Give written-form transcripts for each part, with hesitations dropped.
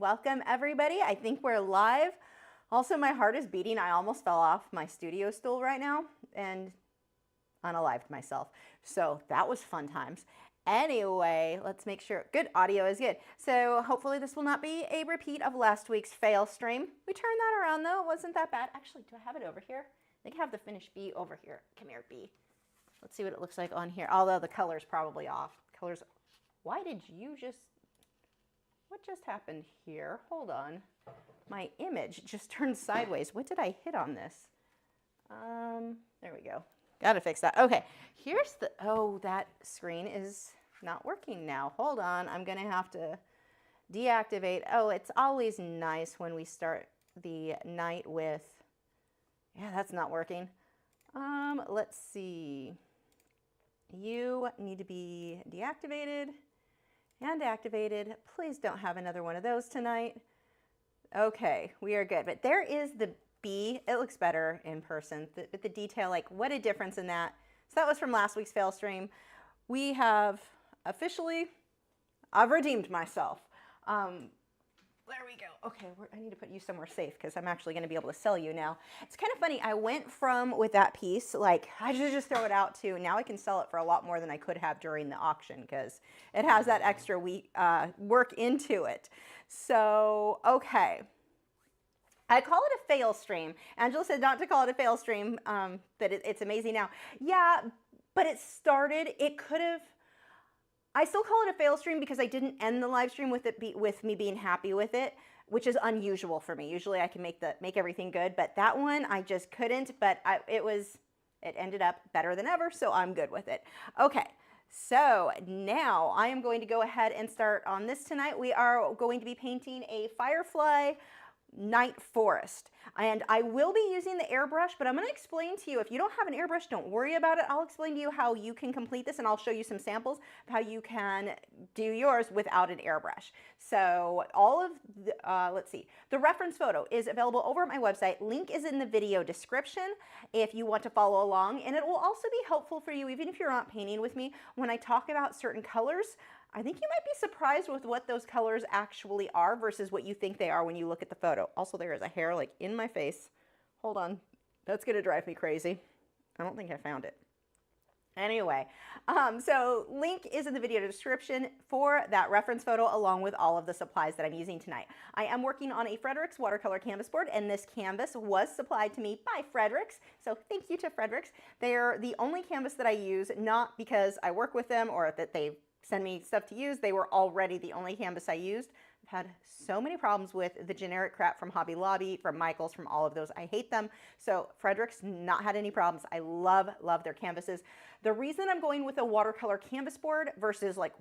welcome everybody. I think we're live. Also, my heart is beating. I almost fell off my studio stool right now and unalived myself. So that was fun times. Anyway, let's make sure good audio is good. So hopefully this will not be a repeat of last week's fail stream. We turned that around though. It wasn't that bad. Actually, do I have it over here? I think I have the finished B over here. Come here, B. Let's see what it looks like on here. Although the color's probably off. Colors. Why did you just... What just happened here? Hold on. My image just turned sideways. What did I hit on this? There we go. Got to fix that. Okay, here's the, oh, that screen is not working now. Hold on, I'm gonna have to deactivate. Oh, it's always nice when we start the night with, yeah, that's not working. Let's see. You need to be deactivated and activated. Please don't have another one of those tonight. Okay, we are good. But there is the B. It looks better in person. The detail, like what a difference in that. So that was from last week's fail stream. We have officially, I've redeemed myself. There we go. Okay, I need to put you somewhere safe because I'm actually going to be able to sell you now. It's kind of funny. I went from with that piece, like I should just throw it out to now I can sell it for a lot more than I could have during the auction because it has that extra work into it. So, okay. I call it a fail stream. Angela said not to call it a fail stream, that it's amazing now. Yeah, but it started, it could have, I still call it a fail stream because I didn't end the live stream with me being happy with it, which is unusual for me. Usually I can make everything good, but that one I just couldn't, but it ended up better than ever, so I'm good with it. Okay, so now I am going to go ahead and start on this tonight. We are going to be painting a Firefly night forest, and I will be using the airbrush, but I'm going to explain to you, if you don't have an airbrush, don't worry about it. I'll explain to you how you can complete this, and I'll show you some samples of how you can do yours without an airbrush. So all of the, let's see, the reference photo is available over at my website. Link is in the video description if you want to follow along, and it will also be helpful for you, even if you're not painting with me, when I talk about certain colors. I think you might be surprised with what those colors actually are versus what you think they are when you look at the photo. Also, there is a hair like in my face. Hold on. That's going to drive me crazy. I don't think I found it. Anyway, so link is in the video description for that reference photo along with all of the supplies that I'm using tonight. I am working on a Frederick's watercolor canvas board, and this canvas was supplied to me by Frederick's. So thank you to Frederick's. They're the only canvas that I use, not because I work with them or that they send me stuff to use. They were already the only canvas I used. I've had so many problems with the generic crap from Hobby Lobby, from Michaels, from all of those. I hate them. So Frederick's not had any problems. I love their canvases. The reason I'm going with a watercolor canvas board versus like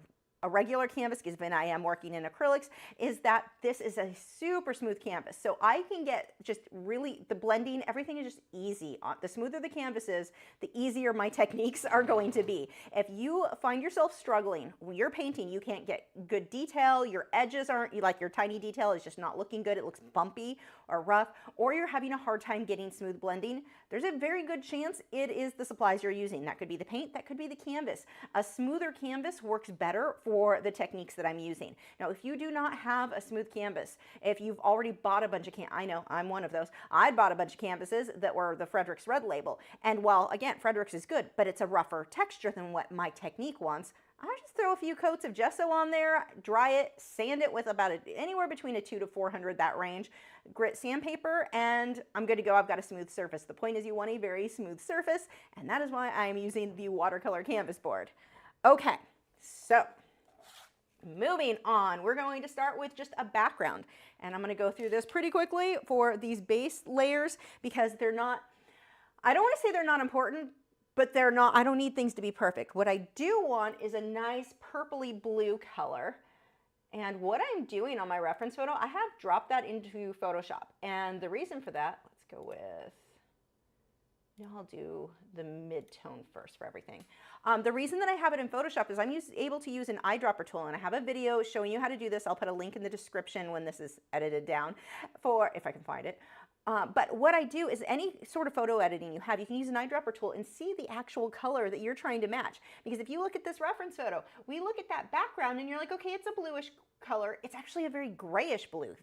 a regular canvas, because when I am working in acrylics, is that this is a super smooth canvas. So I can get just really, the blending, everything is just easy. The smoother the canvas is, the easier my techniques are going to be. If you find yourself struggling when you're painting, you can't get good detail, your edges aren't, like your tiny detail is just not looking good, it looks bumpy or rough, or you're having a hard time getting smooth blending, there's a very good chance it is the supplies you're using. That could be the paint, that could be the canvas. A smoother canvas works better for the techniques that I'm using. Now, if you do not have a smooth canvas, if you've already bought a bunch of I know, I'm one of those. I bought a bunch of canvases that were the Frederick's Red Label. And while, again, Frederick's is good, but it's a rougher texture than what my technique wants, I just throw a few coats of gesso on there, dry it, sand it with about anywhere between a 200 to 400, that range, grit sandpaper, and I'm good to go. I've got a smooth surface. The point is you want a very smooth surface, and that is why I'm using the watercolor canvas board. Okay, so moving on, we're going to start with just a background, and I'm going to go through this pretty quickly for these base layers because they're not, I don't want to say they're not important, but they're not, I don't need things to be perfect. What I do want is a nice purpley blue color. And what I'm doing on my reference photo, I have dropped that into Photoshop. And the reason for that, let's go with, no, I'll do the mid-tone first for everything. The reason that I have it in Photoshop is I'm able to use an eyedropper tool, and I have a video showing you how to do this. I'll put a link in the description when this is edited down for, if I can find it. But what I do is any sort of photo editing you have, you can use an eyedropper tool and see the actual color that you're trying to match. Because if you look at this reference photo, we look at that background and you're like, okay, it's a bluish color. It's actually a very grayish blue.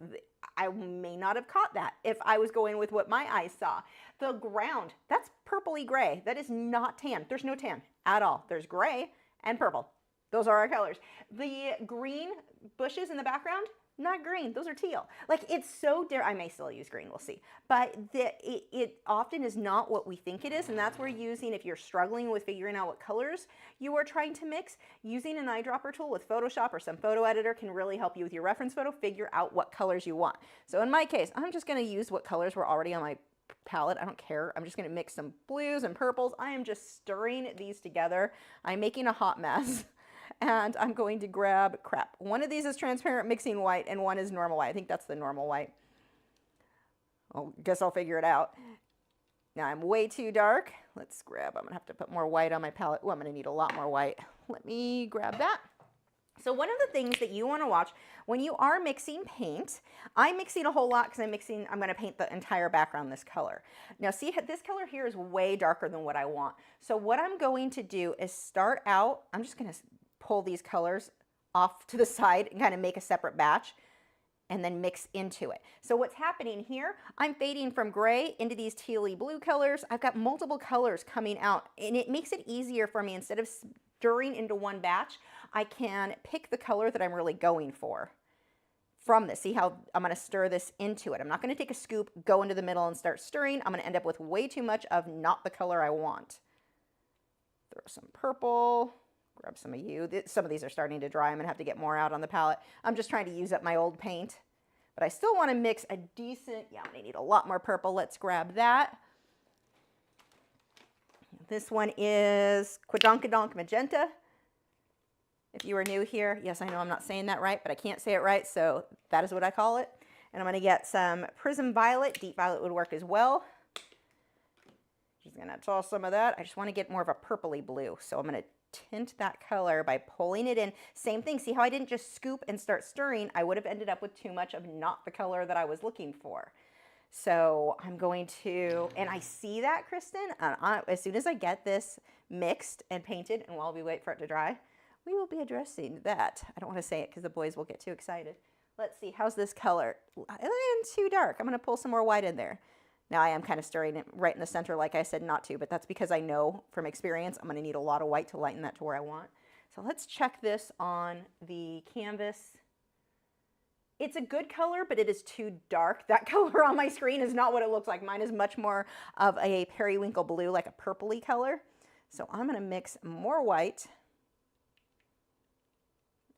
I may not have caught that if I was going with what my eyes saw. The ground, that's purpley gray. That is not tan. There's no tan at all. There's gray and purple. Those are our colors. The green bushes in the background, not green. Those are teal. Like, it's so different. I may still use green, we'll see. But it often is not what we think it is, and that's where using, if you're struggling with figuring out what colors you are trying to mix, using an eyedropper tool with Photoshop or some photo editor can really help you with your reference photo figure out what colors you want. So in my case, I'm just going to use what colors were already on my palette. I don't care. I'm just going to mix some blues and purples. I am just stirring these together. I'm making a hot mess. And I'm going to grab, crap, one of these is transparent mixing white and one is normal white. I think that's the normal white. I guess I'll figure it out. Now I'm way too dark. Let's grab, I'm gonna have to put more white on my palette. Oh, I'm gonna need a lot more white. Let me grab that. So one of the things that you want to watch when you are mixing paint, I'm mixing a whole lot because I'm going to paint the entire background this color. Now see, this color here is way darker than what I want. So what I'm going to do is start out, I'm just going to pull these colors off to the side and kind of make a separate batch and then mix into it. So what's happening here, I'm fading from gray into these tealy blue colors. I've got multiple colors coming out and it makes it easier for me. Instead of stirring into one batch, I can pick the color that I'm really going for from this. See how I'm going to stir this into it. I'm not going to take a scoop, go into the middle and start stirring. I'm going to end up with way too much of not the color I want. Throw some purple, grab some of you. Some of these are starting to dry. I'm going to have to get more out on the palette. I'm just trying to use up my old paint, but I still want to mix a decent, yeah, I'm going to need a lot more purple. Let's grab that. This one is Quidonkadonk Magenta. If you are new here, yes, I know I'm not saying that right, but I can't say it right, so that is what I call it. And I'm going to get some Prism Violet. Deep Violet would work as well. Just going to toss some of that. I just want to get more of a purpley blue, so I'm going to tint that color by pulling it in. Same thing. See how I didn't just scoop and start stirring? I would have ended up with too much of not the color that I was looking for. So I'm going to, and I see that, Kristen, as soon as I get this mixed and painted, and while we wait for it to dry, we will be addressing that. I don't want to say it because the boys will get too excited. Let's see, how's this color? It's too dark. I'm going to pull some more white in there. Now I am kind of stirring it right in the center like I said not to, but that's because I know from experience I'm going to need a lot of white to lighten that to where I want. So let's check this on the canvas. It's a good color, but it is too dark. That color on my screen is not what it looks like. Mine is much more of a periwinkle blue, like a purpley color. So I'm going to mix more white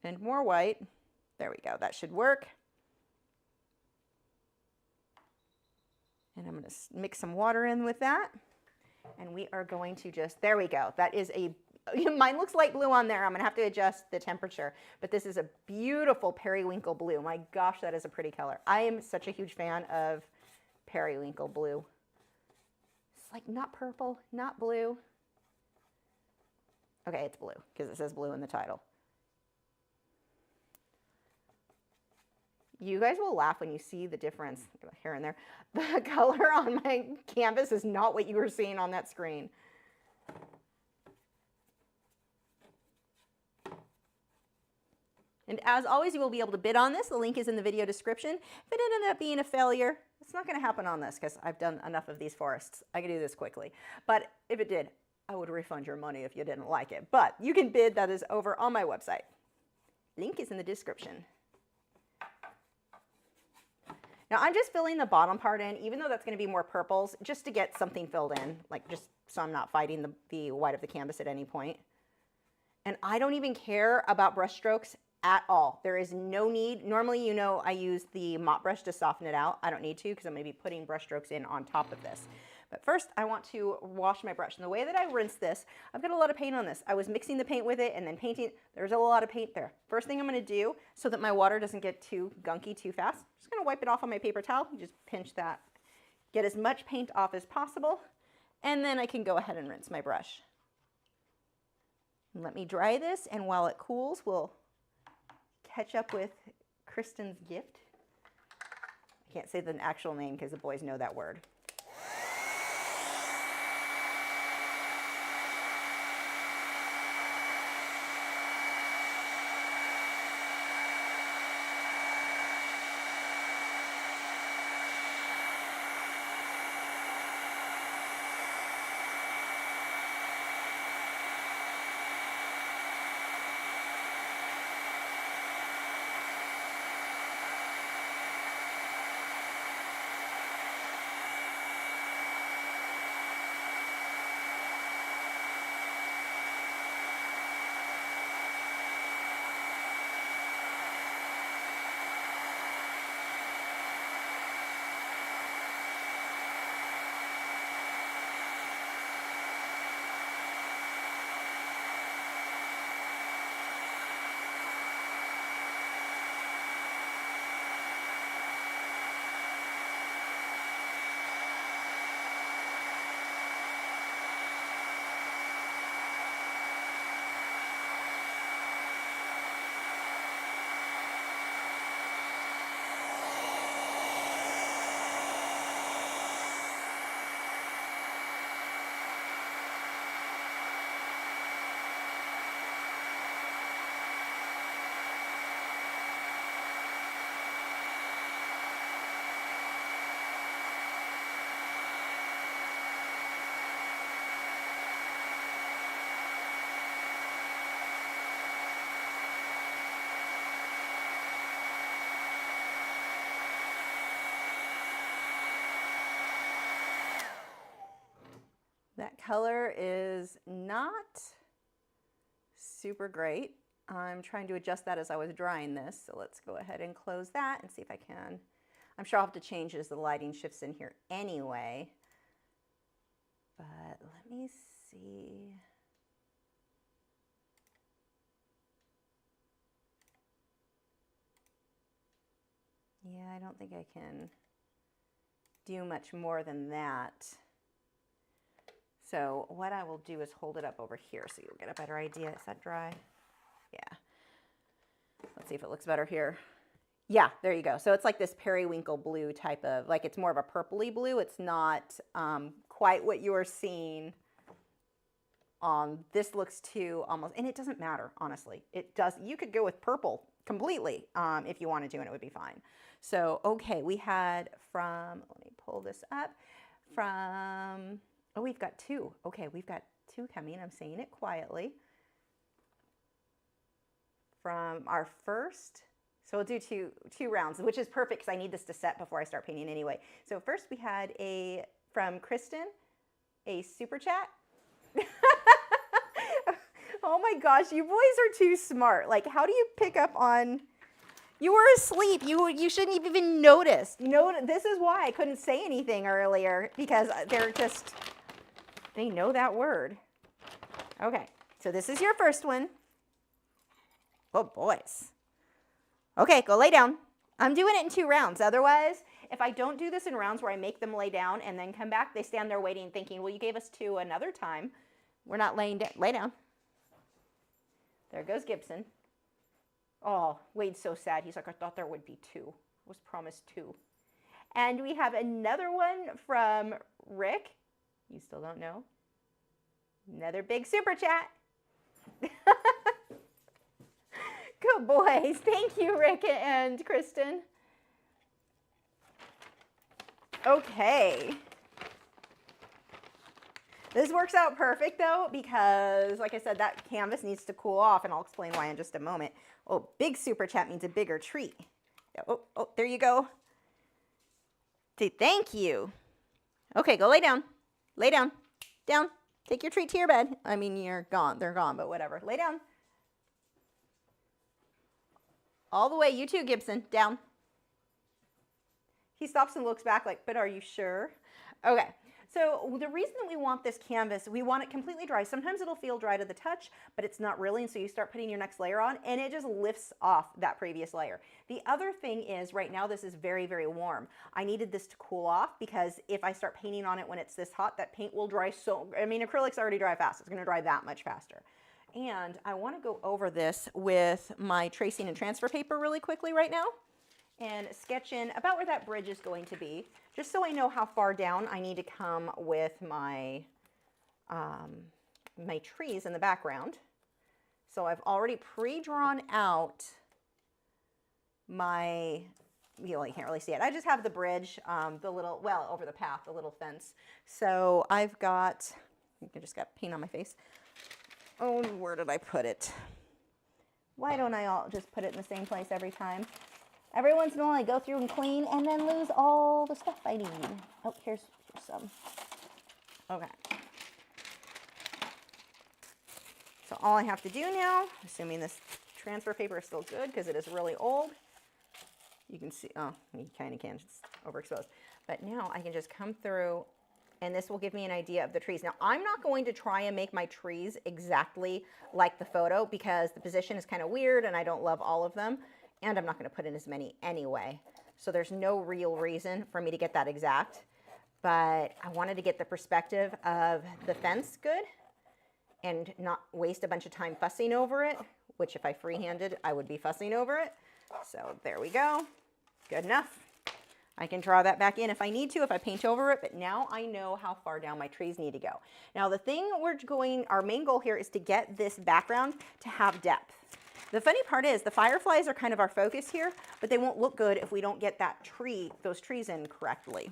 and more white. There we go. That should work. And I'm going to mix some water in with that. And we are going to just, there we go. That is a, mine looks light blue on there. I'm going to have to adjust the temperature. But this is a beautiful periwinkle blue. My gosh, that is a pretty color. I am such a huge fan of periwinkle blue. It's like not purple, not blue. Okay, it's blue because it says blue in the title. You guys will laugh when you see the difference here and there. The color on my canvas is not what you were seeing on that screen. And as always, you will be able to bid on this. The link is in the video description. If it ended up being a failure, it's not going to happen on this because I've done enough of these forests. I can do this quickly. But if it did, I would refund your money if you didn't like it. But you can bid. That is over on my website. Link is in the description. Now I'm just filling the bottom part in, even though that's going to be more purples, just to get something filled in, like just so I'm not fighting the white of the canvas at any point. And I don't even care about brush strokes at all. There is no need. Normally, you know, I use the mop brush to soften it out. I don't need to because I'm going to be putting brush strokes in on top of this. But first, I want to wash my brush. And the way that I rinse this, I've got a lot of paint on this. I was mixing the paint with it and then painting. There's a lot of paint there. First thing I'm going to do, so that my water doesn't get too gunky too fast, I'm just going to wipe it off on my paper towel. You just pinch that. Get as much paint off as possible. And then I can go ahead and rinse my brush. Let me dry this, and while it cools, we'll catch up with Kristen's gift. I can't say the actual name because the boys know that word. That color is not super great. I'm trying to adjust that as I was drying this. So let's go ahead and close that and see if I can. I'm sure I'll have to change as the lighting shifts in here anyway. But let me see. Yeah, I don't think I can do much more than that. So what I will do is hold it up over here so you'll get a better idea. Is that dry? Yeah. Let's see if it looks better here. Yeah, there you go. So it's like this periwinkle blue type of, like it's more of a purpley blue. It's not quite what you are seeing on this. Looks too almost, and it doesn't matter, honestly. It does. You could go with purple completely if you wanted to, and it would be fine. So, okay, we had from, let me pull this up, from, oh, we've got two. Okay, we've got two coming. I'm saying it quietly. From our first, so we'll do two rounds, which is perfect because I need this to set before I start painting anyway. So first we had from Kristen, a super chat. Oh my gosh, you boys are too smart. Like, how do you pick up on, you were asleep. You shouldn't have even noticed. This is why I couldn't say anything earlier, because they're just, they know that word. Okay, so this is your first one. Oh, boys. Okay, go lay down. I'm doing it in 2 rounds. Otherwise, if I don't do this in rounds where I make them lay down and then come back, they stand there waiting thinking, well, you gave us 2 another time. We're not laying down. Lay down. There goes Gibson. Oh, Wade's so sad. He's like, I thought there would be 2. I was promised 2. And we have another one from Rick. You still don't know. Another big super chat. Good boys. Thank you, Rick and Kristen. Okay. This works out perfect, though, because, like I said, that canvas needs to cool off, and I'll explain why in just a moment. Oh, big super chat means a bigger treat. Oh, there you go. Say thank you. Okay, go lay down. Lay down. Down. Take your treat to your bed. I mean, you're gone. They're gone, but whatever. Lay down. All the way. You too, Gibson. Down. He stops and looks back like, but are you sure? Okay. So the reason that we want this canvas, we want it completely dry. Sometimes it'll feel dry to the touch, but it's not really. And so you start putting your next layer on and it just lifts off that previous layer. The other thing is right now this is very, very warm. I needed this to cool off because if I start painting on it when it's this hot, that paint will dry so, I mean, acrylics already dry fast. It's going to dry that much faster. And I want to go over this with my tracing and transfer paper really quickly right now. and sketch in about where that bridge is going to be, just so I know how far down I need to come with my, my trees in the background. So I've already pre-drawn out my, you can't really see it. I just have the bridge, the little, well, over the path, the little fence. So I've got, I just got paint on my face. Oh, where did I put it? Why don't I all just put it in the same place every time? Every once in a while I go through and clean and then lose all the stuff I need. Oh, here's some. Okay. So all I have to do now, assuming this transfer paper is still good because it is really old, you can see, oh, you kind of can, it's overexposed. But now I can just come through and this will give me an idea of the trees. Now I'm not going to try and make my trees exactly like the photo because the position is kind of weird and I don't love all of them. And I'm not going to put in as many anyway. So there's no real reason for me to get that exact. But I wanted to get the perspective of the fence good and not waste a bunch of time fussing over it, which if I freehanded, I would be fussing over it. So there we go. Good enough. I can draw that back in if I need to, if I paint over it, but now I know how far down my trees need to go. Now the thing our main goal here is to get this background to have depth. The funny part is the fireflies are kind of our focus here, but they won't look good if we don't get that tree, those trees in correctly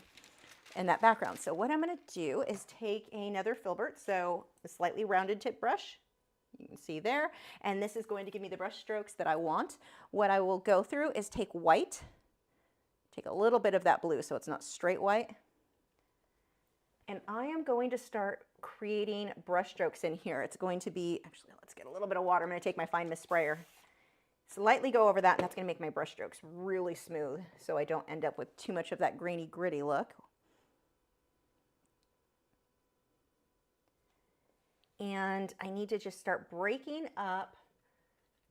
in that background. So what I'm going to do is take another filbert, so a slightly rounded tip brush, you can see there, and this is going to give me the brush strokes that I want. What I will go through is take white, take a little bit of that blue so it's not straight white, and I am going to start creating brush strokes in here. It's going to be, actually, let's get a little bit of water. I'm going to take my fine mist sprayer, slightly go over that, and that's going to make my brush strokes really smooth so I don't end up with too much of that grainy, gritty look. And I need to just start breaking up.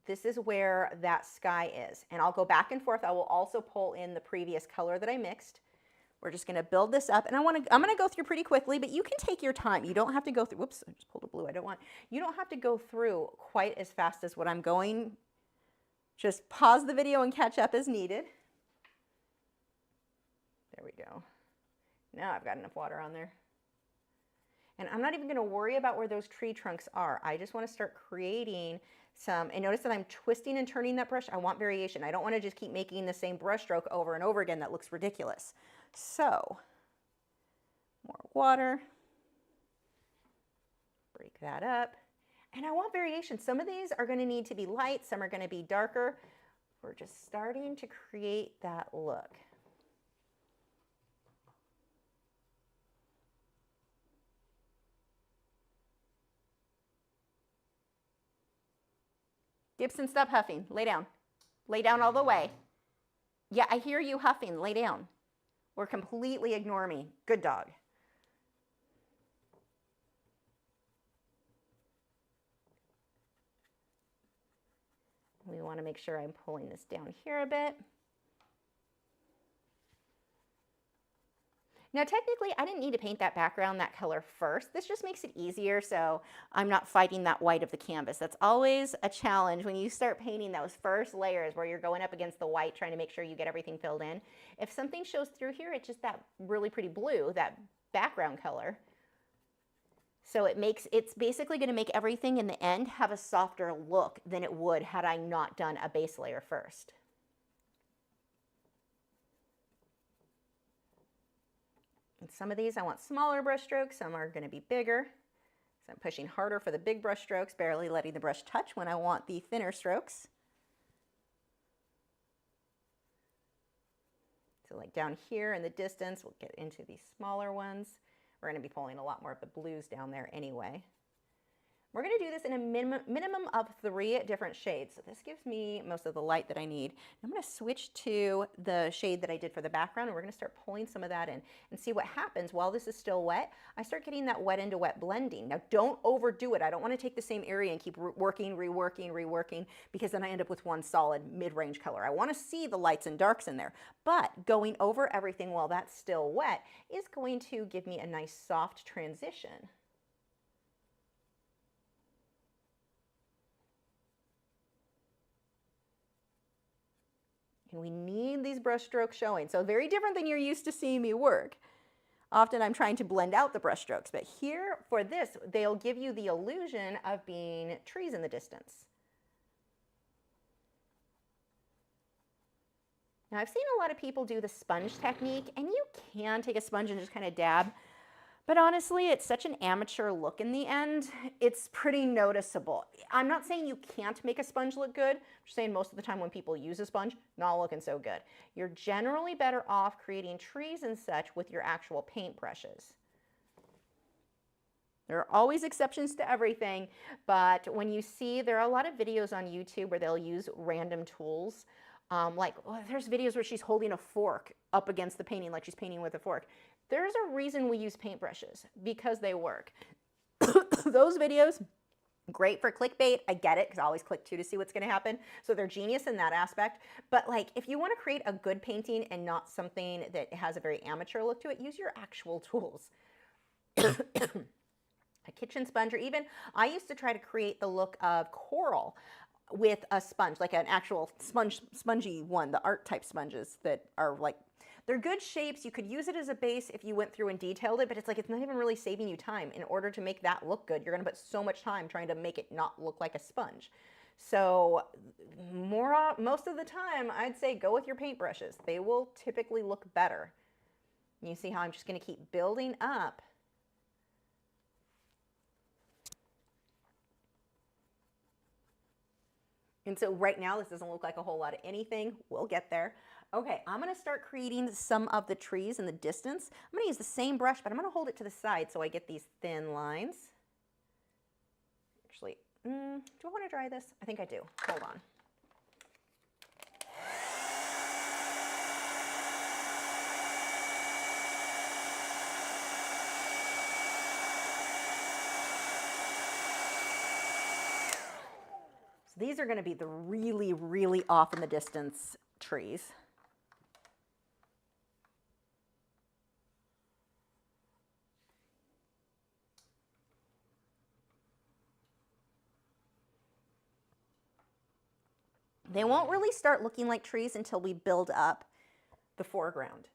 This is where that sky is. And I'll go back and forth. I will also pull in the previous color that I mixed. We're just going to build this up. And I'm going to go through pretty quickly, but you can take your time. You don't have to go through, whoops, I just pulled a blue I don't want. You don't have to go through quite as fast as what I'm going. Just pause the video and catch up as needed. There we go. Now I've got enough water on there. And I'm not even going to worry about where those tree trunks are. I just want to start creating some, and notice that I'm twisting and turning that brush. I want variation. I don't want to just keep making the same brush stroke over and over again. That looks ridiculous. So, more water. Break that up. And I want variation. Some of these are going to need to be light. Some are going to be darker. We're just starting to create that look. Gibson, stop huffing. Lay down. Lay down all the way. Yeah, I hear you huffing. Lay down. Or completely ignore me. Good dog. We want to make sure I'm pulling this down here a bit. Now, technically, I didn't need to paint that background that color first. This just makes it easier so I'm not fighting that white of the canvas. That's always a challenge when you start painting those first layers where you're going up against the white, trying to make sure you get everything filled in. If something shows through here, it's just that really pretty blue, that background color. So it's basically going to make everything in the end have a softer look than it would had I not done a base layer first. And some of these I want smaller brush strokes, some are going to be bigger. So I'm pushing harder for the big brush strokes, barely letting the brush touch when I want the thinner strokes. So like down here in the distance, we'll get into these smaller ones. We're going to be pulling a lot more of the blues down there anyway. We're going to do this in a minimum of 3 different shades. So this gives me most of the light that I need. I'm going to switch to the shade that I did for the background, and we're going to start pulling some of that in and see what happens while this is still wet. I start getting that wet into wet blending. Now don't overdo it. I don't want to take the same area and keep working, reworking, because then I end up with one solid mid-range color. I want to see the lights and darks in there, but going over everything while that's still wet is going to give me a nice soft transition. And we need these brush strokes showing. So very different than you're used to seeing me work. Often I'm trying to blend out the brush strokes, but here for this, they'll give you the illusion of being trees in the distance. Now I've seen a lot of people do the sponge technique, and you can take a sponge and just kind of dab, but honestly, it's such an amateur look in the end. It's pretty noticeable. I'm not saying you can't make a sponge look good. I'm just saying most of the time when people use a sponge, not looking so good. You're generally better off creating trees and such with your actual paint brushes. There are always exceptions to everything, but when you see, there are a lot of videos on YouTube where they'll use random tools. There's videos where she's holding a fork up against the painting like she's painting with a fork. There's a reason we use paintbrushes, because they work. Those videos, great for clickbait. I get it, because I always click too to see what's going to happen. So they're genius in that aspect. But like, if you want to create a good painting and not something that has a very amateur look to it, use your actual tools. A kitchen sponge, or even, I used to try to create the look of coral with a sponge, like an actual spongy one, the art type sponges that are like, they're good shapes. You could use it as a base if you went through and detailed it, but it's like, it's not even really saving you time. In order to make that look good, you're gonna put so much time trying to make it not look like a sponge. So most of the time, I'd say go with your paintbrushes. They will typically look better. You see how I'm just gonna keep building up. And so right now, this doesn't look like a whole lot of anything. We'll get there. Okay, I'm gonna start creating some of the trees in the distance. I'm gonna use the same brush, but I'm gonna hold it to the side so I get these thin lines. Actually, do I wanna dry this? I think I do. Hold on. These are going to be the really, really off in the distance trees. They won't really start looking like trees until we build up the foreground.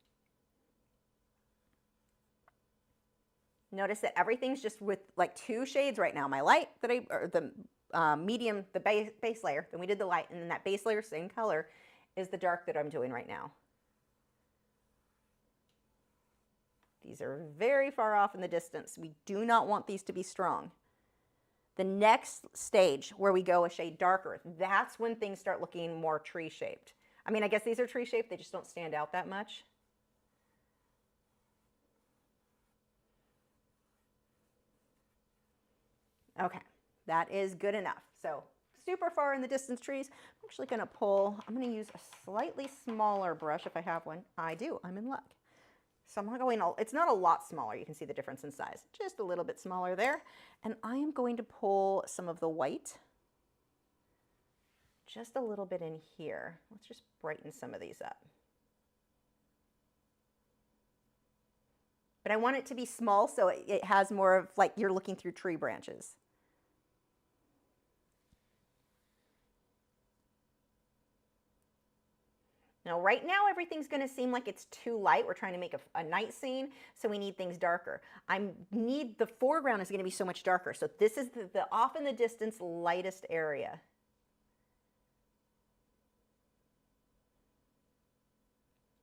Notice that everything's just with like 2 shades right now. My light that or the medium, the base layer, then we did the light, and then that base layer, same color, is the dark that I'm doing right now. These are very far off in the distance. We do not want these to be strong. The next stage, where we go a shade darker, that's when things start looking more tree-shaped. I mean, I guess these are tree-shaped, they just don't stand out that much. Okay. That is good enough. So super far in the distance trees. I'm actually going to I'm going to use a slightly smaller brush if I have one. I do. I'm in luck. So I'm not going, it's not a lot smaller. You can see the difference in size. Just a little bit smaller there. And I am going to pull some of the white just a little bit in here. Let's just brighten some of these up. But I want it to be small so it has more of like you're looking through tree branches. Now, right now, everything's going to seem like it's too light. We're trying to make a night scene, so we need things darker. The foreground is going to be so much darker. So this is the off in the distance lightest area.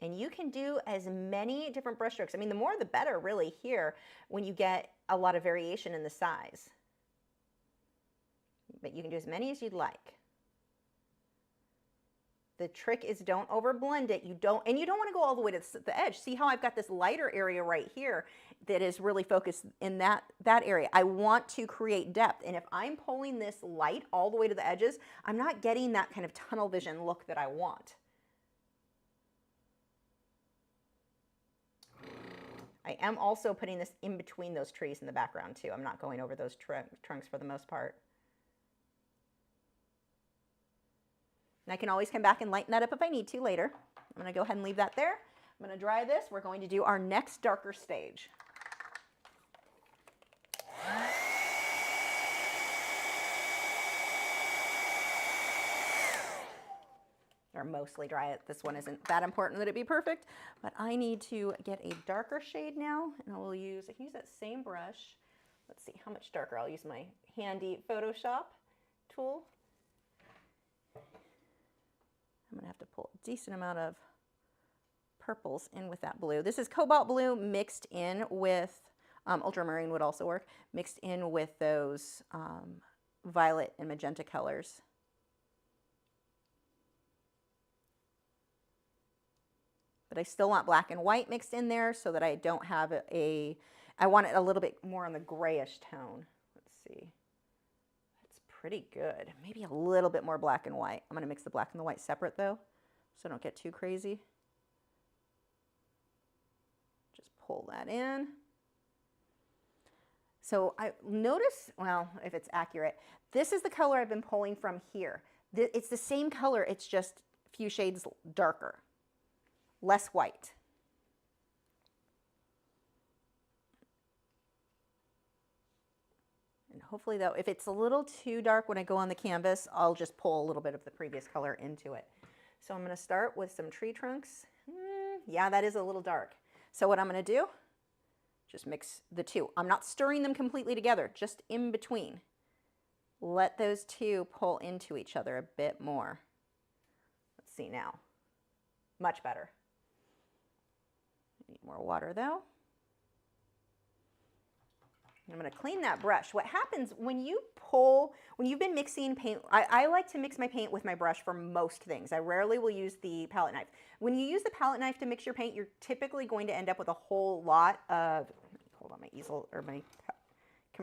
And you can do as many different brush strokes. I mean, the more the better, really, here, when you get a lot of variation in the size. But you can do as many as you'd like. The trick is don't overblend it. You don't want to go all the way to the edge. See how I've got this lighter area right here that is really focused in that area. I want to create depth. And if I'm pulling this light all the way to the edges, I'm not getting that kind of tunnel vision look that I want. I am also putting this in between those trees in the background too. I'm not going over those trunks for the most part. And I can always come back and lighten that up if I need to later. I'm going to go ahead and leave that there. I'm going to dry this. We're going to do our next darker stage. or mostly dry. This one isn't that important that it be perfect, but I need to get a darker shade now, and I can use that same brush. Let's see how much darker. I'll use my handy Photoshop tool. I'm gonna have to pull a decent amount of purples in with that blue. This is cobalt blue mixed in with, ultramarine would also work, mixed in with those violet and magenta colors. But I still want black and white mixed in there so that I don't have I want it a little bit more on the grayish tone. Let's see. That's pretty good. Maybe a little bit more black and white. I'm going to mix the black and the white separate though, so I don't get too crazy. Just pull that in. So I notice, well, if it's accurate, this is the color I've been pulling from here. It's the same color, it's just a few shades darker, less white. And hopefully though, if it's a little too dark when I go on the canvas, I'll just pull a little bit of the previous color into it. So I'm going to start with some tree trunks. Yeah, that is a little dark. So what I'm going to do, just mix the two. I'm not stirring them completely together, just in between. Let those two pull into each other a bit more. Let's see now. Much better. Need more water though. I'm going to clean that brush. What happens when you've been mixing paint, I like to mix my paint with my brush for most things. I rarely will use the palette knife. When you use the palette knife to mix your paint, you're typically going to end up with a whole lot of, hold on, my easel or my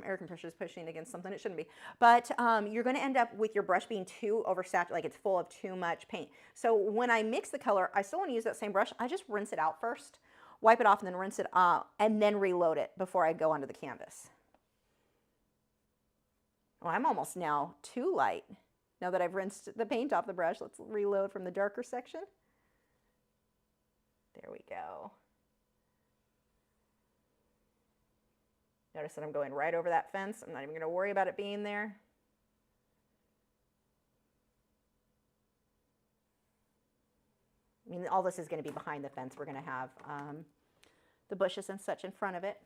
air compressor is pushing against something it shouldn't be. But you're going to end up with your brush being too oversaturated, like it's full of too much paint. So when I mix the color, I still want to use that same brush. I just rinse it out first, wipe it off, and then rinse it out, and then reload it before I go onto the canvas. Well, I'm almost now too light. Now that I've rinsed the paint off the brush, let's reload from the darker section. There we go. Notice that I'm going right over that fence. I'm not even going to worry about it being there. I mean, all this is going to be behind the fence. We're going to have the bushes and such in front of it.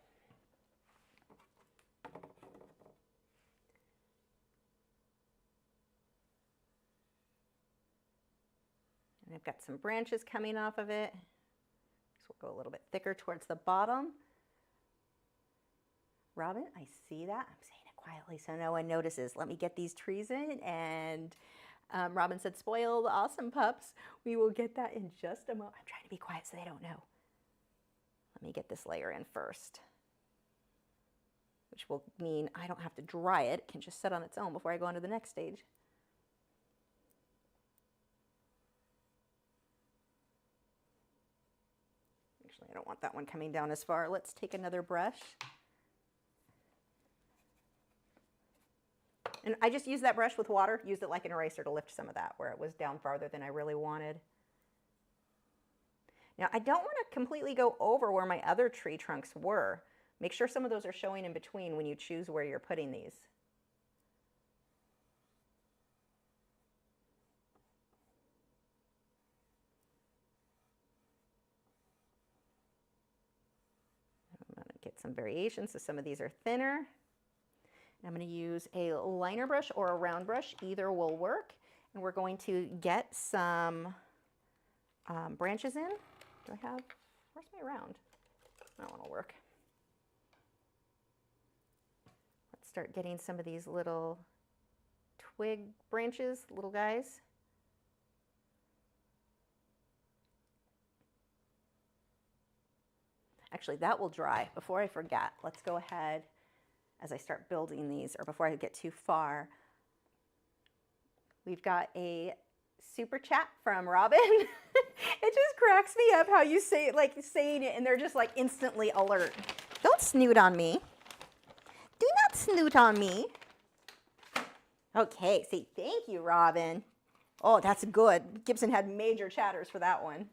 And I've got some branches coming off of it. So we'll go a little bit thicker towards the bottom. Robin, I see that. I'm saying it quietly so no one notices. Let me get these trees in. And Robin said, spoil the awesome pups. We will get that in just a moment. I'm trying to be quiet so they don't know. Let me get this layer in first, which will mean I don't have to dry it. It can just sit on its own before I go on to the next stage. I don't want that one coming down as far. Let's take another brush. And I just used that brush with water, used it like an eraser to lift some of that where it was down farther than I really wanted. Now, I don't want to completely go over where my other tree trunks were. Make sure some of those are showing in between when you choose where you're putting these. Get some variation, so some of these are thinner. I'm going to use a liner brush or a round brush, either will work. And we're going to get some branches in. Do I have, where's my round? That one will work. Let's start getting some of these little twig branches, little guys. Actually, that will dry. Before I forget, let's go ahead as I start building these, or before I get too far. We've got a super chat from Robin. It just cracks me up how you say it, like saying it, and they're just like instantly alert. Don't snoot on me. Do not snoot on me. Okay, say thank you, Robin. Oh, that's good. Gibson had major chatters for that one.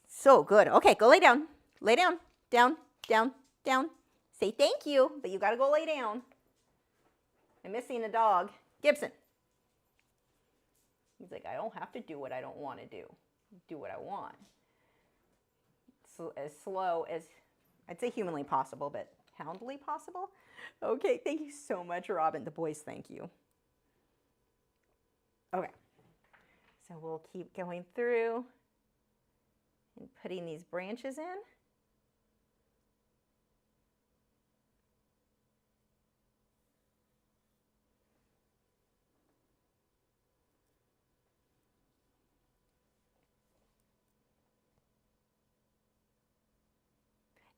So good. Okay, go lay down. Lay down, down, down, down. Say thank you, but you gotta go lay down. I'm missing a dog. Gibson. He's like, I don't have to do what I don't want to do. Do what I want. So as slow as, I'd say humanly possible, but houndly possible. Okay, thank you so much, Robin. The boys, thank you. Okay, so we'll keep going through and putting these branches in.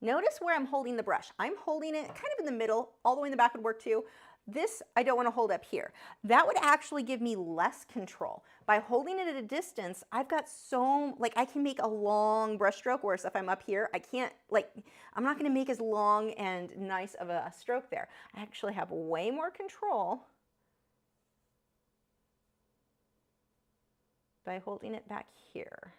Notice where I'm holding the brush. I'm holding it kind of in the middle, all the way in the back would work too. This, I don't want to hold up here. That would actually give me less control. By holding it at a distance, I've got so, like I can make a long brush stroke, whereas if I'm up here, I can't, like, I'm not going to make as long and nice of a stroke there. I actually have way more control by holding it back here.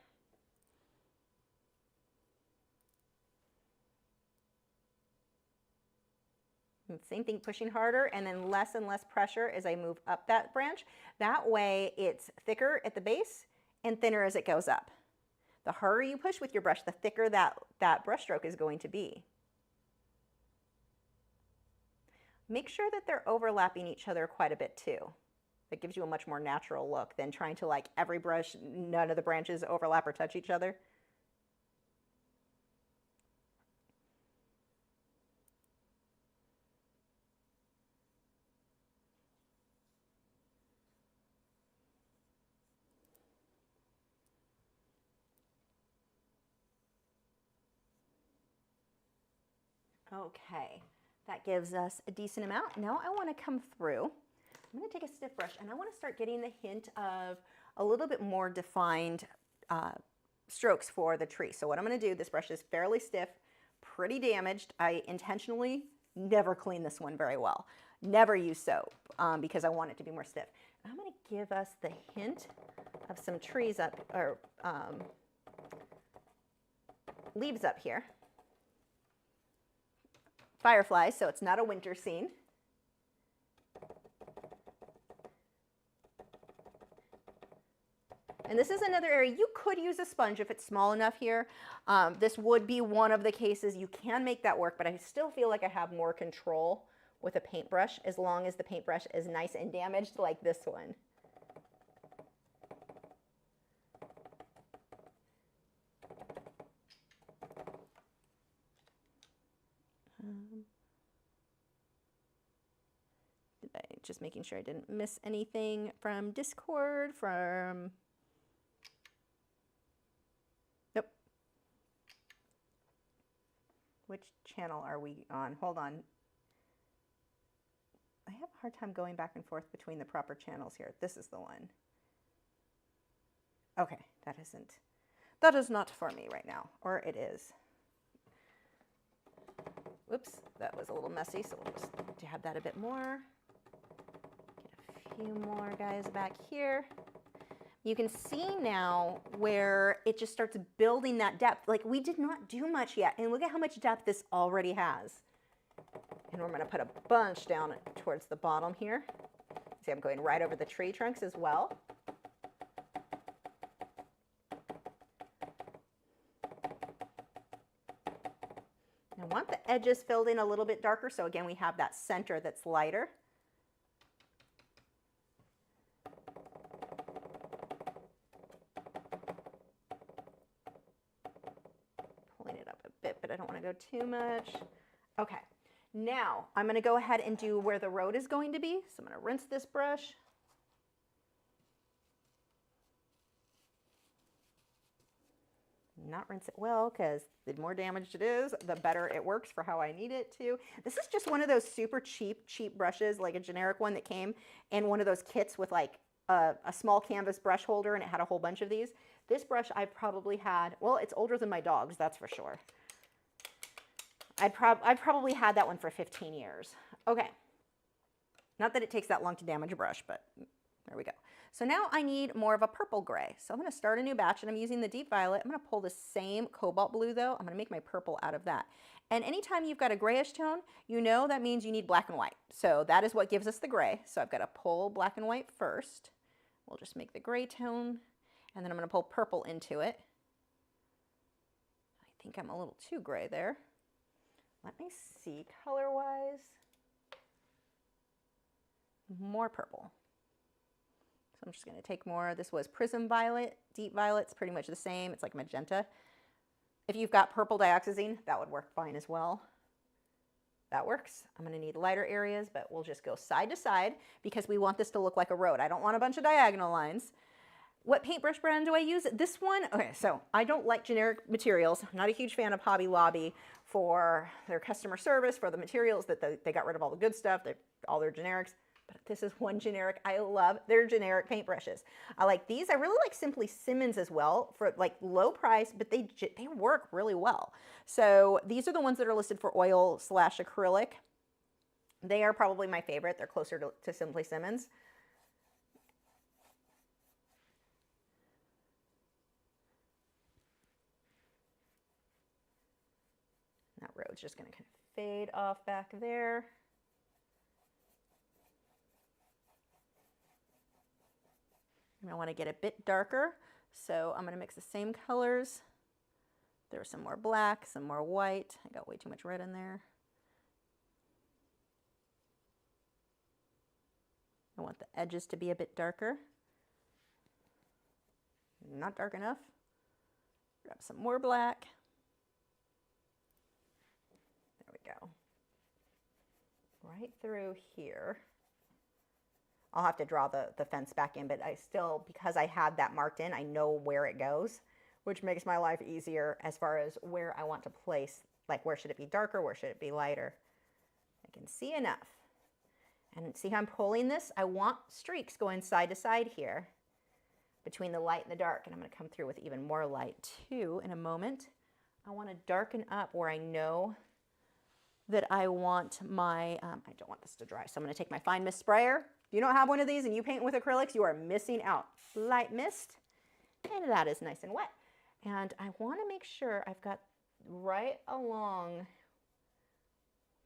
Same thing, pushing harder and then less and less pressure as I move up that branch. That way it's thicker at the base and thinner as it goes up. The harder you push with your brush, the thicker that brush stroke is going to be. Make sure that they're overlapping each other quite a bit too. That gives you a much more natural look than trying to, like, every brush, none of the branches overlap or touch each other. Okay, that gives us a decent amount. Now I want to come through. I'm going to take a stiff brush and I want to start getting the hint of a little bit more defined strokes for the tree. So what I'm going to do, this brush is fairly stiff, pretty damaged. I intentionally never clean this one very well. Never use soap because I want it to be more stiff. I'm going to give us the hint of some trees up, or leaves up here. Fireflies, so it's not a winter scene. And this is another area you could use a sponge if it's small enough here. This would be one of the cases you can make that work, but I still feel like I have more control with a paintbrush as long as the paintbrush is nice and damaged like this one. Just making sure I didn't miss anything from Discord, from... Nope. Which channel are we on? Hold on. I have a hard time going back and forth between the proper channels here. This is the one. Okay, that is not for me right now, or it is. Whoops, that was a little messy, so we'll just dab that a bit more. Few more guys back here. You can see now where it just starts building that depth. Like, we did not do much yet, and look at how much depth this already has. And we're going to put a bunch down towards the bottom here. See, I'm going right over the tree trunks as well. I want the edges filled in a little bit darker, so again we have that center that's lighter. I don't want to go too much. Okay, now I'm going to go ahead and do where the road is going to be. So I'm going to rinse this brush. Not rinse it well, because the more damaged it is, the better it works for how I need it to. This is just one of those super cheap brushes, like a generic one that came in one of those kits with like a small canvas brush holder, and it had a whole bunch of these. This brush I've probably had, well, it's older than my dog's, that's for sure. I've probably had that one for 15 years. Okay. Not that it takes that long to damage a brush, but there we go. So now I need more of a purple gray. So I'm going to start a new batch, and I'm using the deep violet. I'm going to pull the same cobalt blue, though. I'm going to make my purple out of that. And anytime you've got a grayish tone, you know that means you need black and white. So that is what gives us the gray. So I've got to pull black and white first. We'll just make the gray tone, and then I'm going to pull purple into it. I think I'm a little too gray there. Let me see color-wise. More purple. So I'm just going to take more. This was Prism Violet. Deep Violet's pretty much the same. It's like magenta. If you've got purple dioxazine, that would work fine as well. That works. I'm going to need lighter areas, but we'll just go side to side because we want this to look like a road. I don't want a bunch of diagonal lines. What paintbrush brand do I use? This one, okay, so I don't like generic materials. I'm not a huge fan of Hobby Lobby for their customer service, for the materials that they got rid of all the good stuff, all their generics. But this is one generic. I love their generic paintbrushes. I like these. I really like Simply Simmons as well for like low price, but they work really well. So these are the ones that are listed for oil / acrylic. They are probably my favorite. They're closer to Simply Simmons. That road's just going to kind of fade off back there. And I want to get a bit darker, so I'm going to mix the same colors. There's some more black, some more white. I got way too much red in there. I want the edges to be a bit darker. Not dark enough. Grab some more black. There we go. Right through here. I'll have to draw the fence back in, but I still, because I had that marked in, I know where it goes, which makes my life easier as far as where I want to place, like where should it be darker, where should it be lighter. I can see enough. And see how I'm pulling this? I want streaks going side to side here between the light and the dark, and I'm going to come through with even more light too in a moment. I want to darken up where I know that I want my, I don't want this to dry, so I'm going to take my fine mist sprayer. If you don't have one of these and you paint with acrylics, you are missing out. Light mist, and that is nice and wet. And I want to make sure I've got right along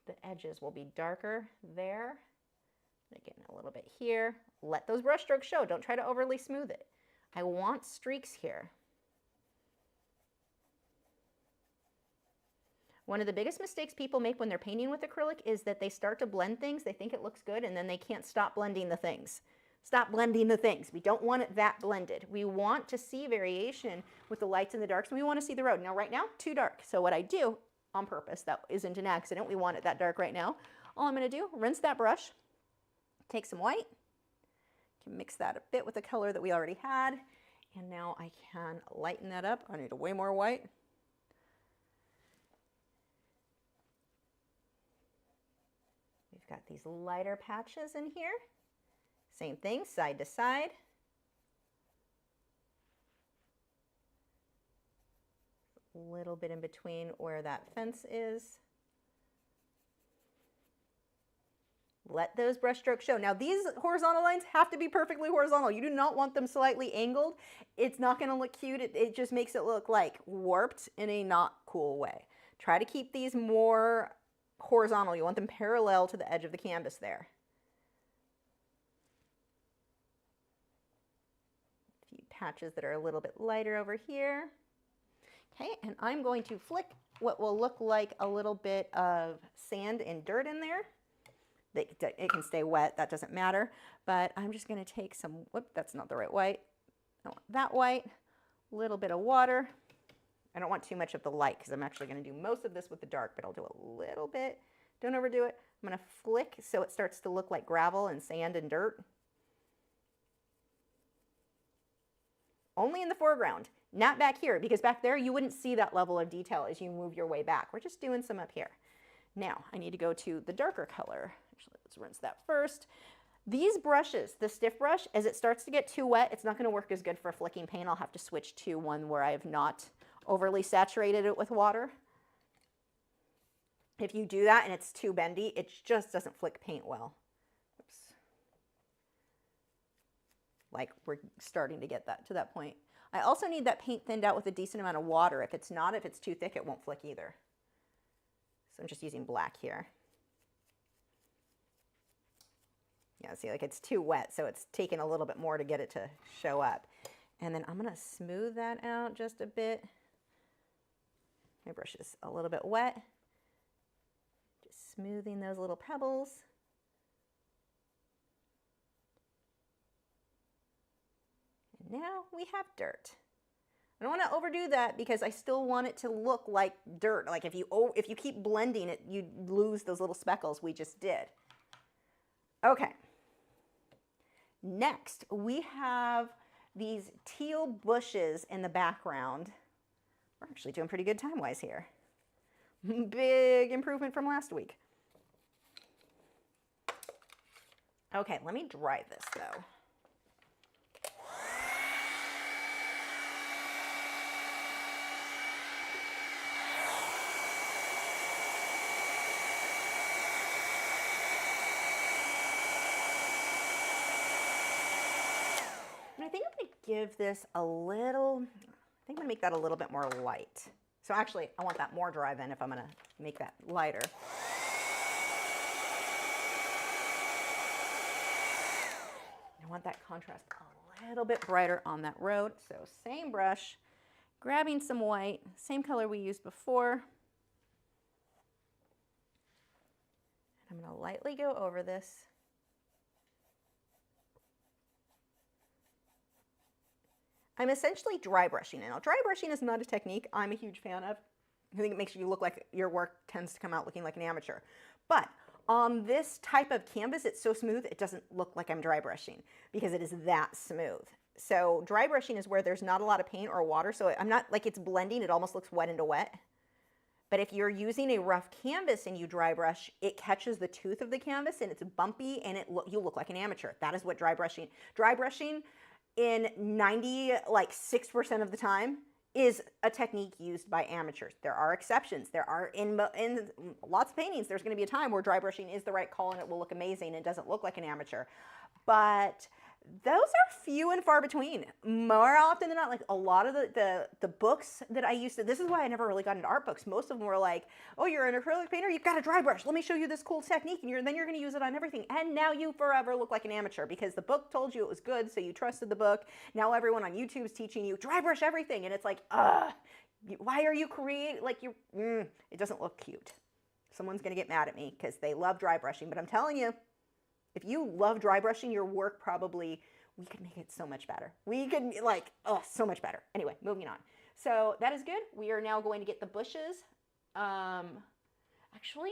the edges will be darker there. Again, a little bit here. Let those brush strokes show. Don't try to overly smooth it. I want streaks here. One of the biggest mistakes people make when they're painting with acrylic is that they start to blend things. They think it looks good, and then they can't stop blending the things. Stop blending the things. We don't want it that blended. We want to see variation with the lights and the darks, and we want to see the road. Now, right now, too dark. So what I do on purpose, that isn't an accident. We want it that dark right now. All I'm going to do, rinse that brush, take some white, can mix that a bit with the color that we already had, and now I can lighten that up. I need way more white. Got these lighter patches in here. Same thing, side to side. A little bit in between where that fence is. Let those brush strokes show. Now these horizontal lines have to be perfectly horizontal. You do not want them slightly angled. It's not going to look cute. It just makes it look like warped in a not cool way. Try to keep these more horizontal. You want them parallel to the edge of the canvas there. A few patches that are a little bit lighter over here. Okay, and I'm going to flick what will look like a little bit of sand and dirt in there. It can stay wet, that doesn't matter, but I'm just going to take some, whoop, that's not the right white. I want that white, a little bit of water. I don't want too much of the light because I'm actually going to do most of this with the dark, but I'll do a little bit. Don't overdo it. I'm going to flick so it starts to look like gravel and sand and dirt. Only in the foreground, not back here, because back there you wouldn't see that level of detail as you move your way back. We're just doing some up here. Now I need to go to the darker color. Actually, let's rinse that first. These brushes, the stiff brush, as it starts to get too wet, it's not going to work as good for flicking paint. I'll have to switch to one where I have not overly saturated it with water. If you do that and it's too bendy, it just doesn't flick paint well. Oops. Like we're starting to get that to that point. I also need that paint thinned out with a decent amount of water. If it's too thick, it won't flick either. So I'm just using black here. Yeah, see, like it's too wet, so it's taking a little bit more to get it to show up. And then I'm gonna smooth that out just a bit. My brush is a little bit wet. Just smoothing those little pebbles. And now we have dirt. I don't want to overdo that because I still want it to look like dirt. Like if you keep blending it, you lose those little speckles we just did. Okay. Next, we have these teal bushes in the background. We're actually doing pretty good time-wise here. Big improvement from last week. Okay, let me dry this though. And I think I'm going to give this a little, I think I'm going to make that a little bit more light. So actually, I want that more dry then if I'm going to make that lighter. I want that contrast a little bit brighter on that road. So same brush, grabbing some white, same color we used before. I'm going to lightly go over this. I'm essentially dry brushing. Now, dry brushing is not a technique I'm a huge fan of. I think it makes you look like your work tends to come out looking like an amateur. But on this type of canvas, it's so smooth, it doesn't look like I'm dry brushing because it is that smooth. So dry brushing is where there's not a lot of paint or water, so I'm not like it's blending, it almost looks wet into wet. But if you're using a rough canvas and you dry brush, it catches the tooth of the canvas and it's bumpy and you look like an amateur. That is what dry brushing in 96% of the time is a technique used by amateurs. There are exceptions. There are in lots of paintings, there's going to be a time where dry brushing is the right call and it will look amazing and doesn't look like an amateur. But those are few and far between. More often than not, like a lot of the books that I used to, this is why I never really got into art books. Most of them were like, oh, you're an acrylic painter, you've got a dry brush. Let me show you this cool technique, and then you're going to use it on everything. And now you forever look like an amateur because the book told you it was good, so you trusted the book. Now everyone on YouTube is teaching you dry brush everything, and it's like, why are you creating, like it doesn't look cute. Someone's going to get mad at me because they love dry brushing, but I'm telling you, if you love dry brushing, your work probably, we could make it so much better. We could so much better. Anyway, moving on. So that is good. We are now going to get the bushes. Actually,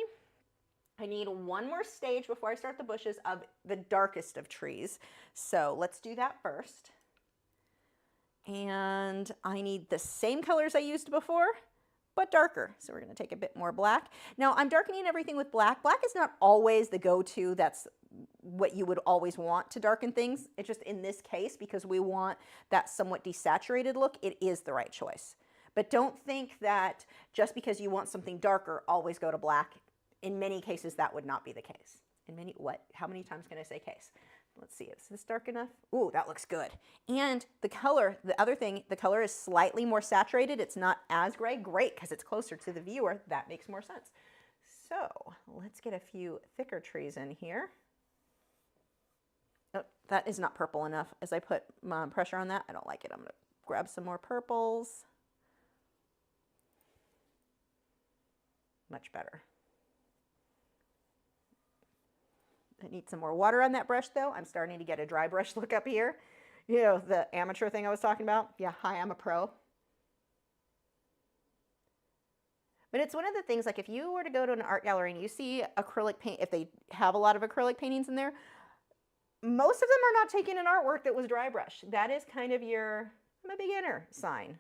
I need one more stage before I start the bushes of the darkest of trees. So let's do that first. And I need the same colors I used before, but darker. So we're going to take a bit more black. Now I'm darkening everything with black. Black is not always the go-to. That's what you would always want to darken things. It's just in this case, because we want that somewhat desaturated look, it is the right choice. But don't think that just because you want something darker, always go to black. In many cases, that would not be the case. How many times can I say case? Let's see, is this dark enough? Ooh, that looks good. And the color, the other thing, the color is slightly more saturated. It's not as gray. Great, because it's closer to the viewer. That makes more sense. So let's get a few thicker trees in here. Oh, that is not purple enough. As I put pressure on that, I don't like it. I'm going to grab some more purples. Much better. I need some more water on that brush though. I'm starting to get a dry brush look up here. You know, the amateur thing I was talking about. Yeah, hi, I'm a pro. But it's one of the things, like if you were to go to an art gallery and you see acrylic paint, if they have a lot of acrylic paintings in there, most of them are not taking an artwork that was dry brush. That is kind of your, I'm a beginner sign.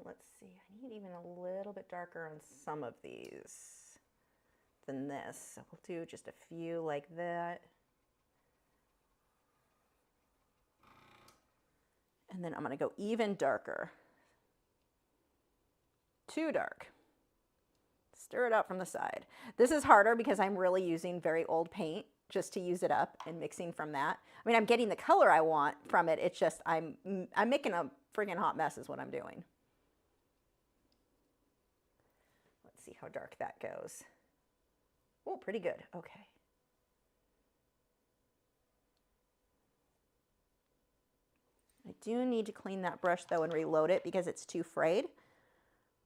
Let's see, I need even a little bit darker on some of these than this. So we'll do just a few like that. And then I'm going to go even darker. Too dark. Stir it out from the side. This is harder because I'm really using very old paint. just to use it up and mixing from that. I mean, I'm getting the color I want from it. It's just I'm making a friggin' hot mess is what I'm doing. Let's see how dark that goes. Oh, pretty good. Okay. I do need to clean that brush though and reload it because it's too frayed.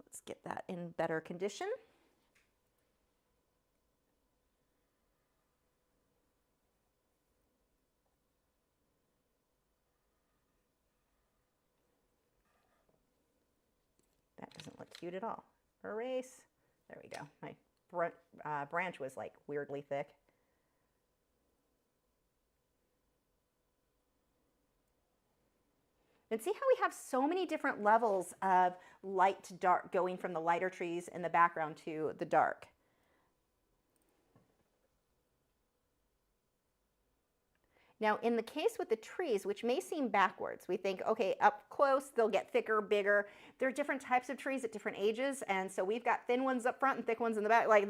Let's get that in better condition. That doesn't look cute at all. Erase. There we go. My branch was like weirdly thick. And see how we have so many different levels of light to dark going from the lighter trees in the background to the dark. Now, in the case with the trees, which may seem backwards, we think, okay, up close, they'll get thicker, bigger. There are different types of trees at different ages, and so we've got thin ones up front and thick ones in the back. Like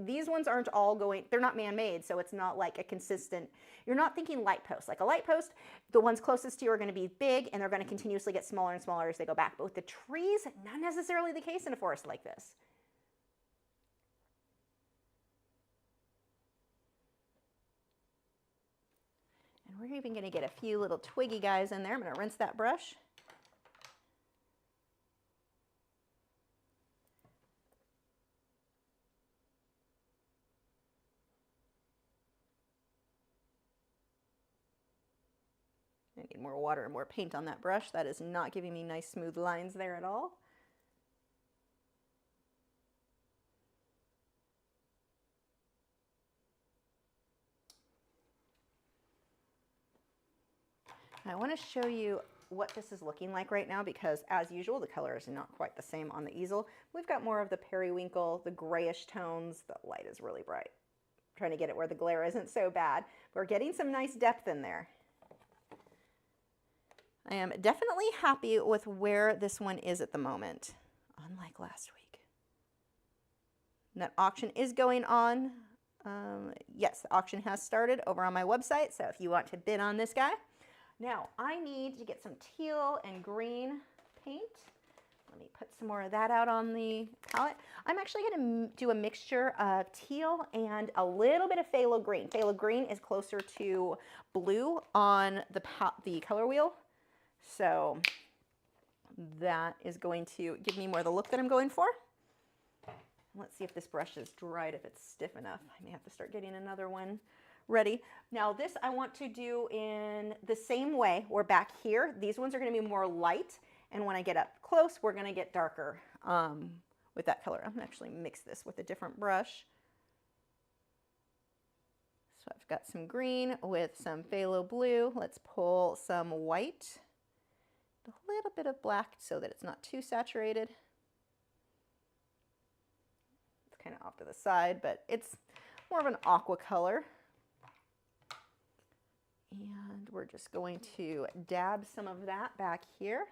these ones aren't all going, they're not man-made, so it's not like a consistent, you're not thinking light posts. Like a light post, the ones closest to you are going to be big, and they're going to continuously get smaller and smaller as they go back. But with the trees, not necessarily the case in a forest like this. We're even going to get a few little twiggy guys in there. I'm going to rinse that brush. I need more water and more paint on that brush. That is not giving me nice smooth lines there at all. I want to show you what this is looking like right now because, as usual, the color is not quite the same on the easel. We've got more of the periwinkle, the grayish tones. The light is really bright. I'm trying to get it where the glare isn't so bad. We're getting some nice depth in there. I am definitely happy with where this one is at the moment, unlike last week. And that auction is going on. Yes, the auction has started over on my website, so if you want to bid on this guy. Now, I need to get some teal and green paint. Let me put some more of that out on the palette. I'm actually going to do a mixture of teal and a little bit of phthalo green. Phthalo green is closer to blue on the color wheel. So that is going to give me more of the look that I'm going for. Let's see if this brush is dried, if it's stiff enough. I may have to start getting another one ready. Now this I want to do in the same way. We're back here. These ones are going to be more light, and when I get up close, we're going to get darker with that color. I'm going to actually mix this with a different brush. So I've got some green with some phthalo blue. Let's pull some white, a little bit of black so that it's not too saturated. It's kind of off to the side, but it's more of an aqua color. And we're just going to dab some of that back here.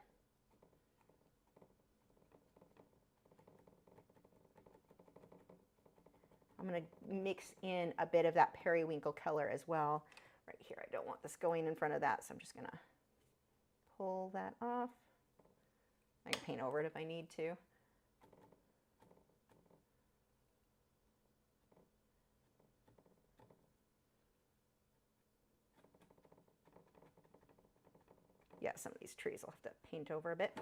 I'm going to mix in a bit of that periwinkle color as well. Right here, I don't want this going in front of that, so I'm just going to pull that off. I can paint over it if I need to. Yeah, some of these trees I'll have to paint over a bit.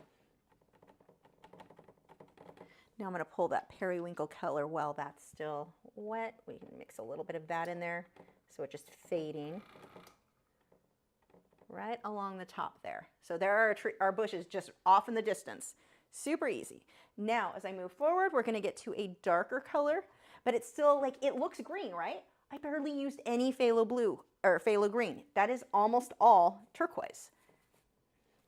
Now I'm going to pull that periwinkle color while that's still wet. We can mix a little bit of that in there so it's just fading right along the top there. So there are our bushes just off in the distance. Super easy. Now as I move forward, we're going to get to a darker color, but it's still like, it looks green, right? I barely used any phthalo blue or phthalo green. That is almost all turquoise.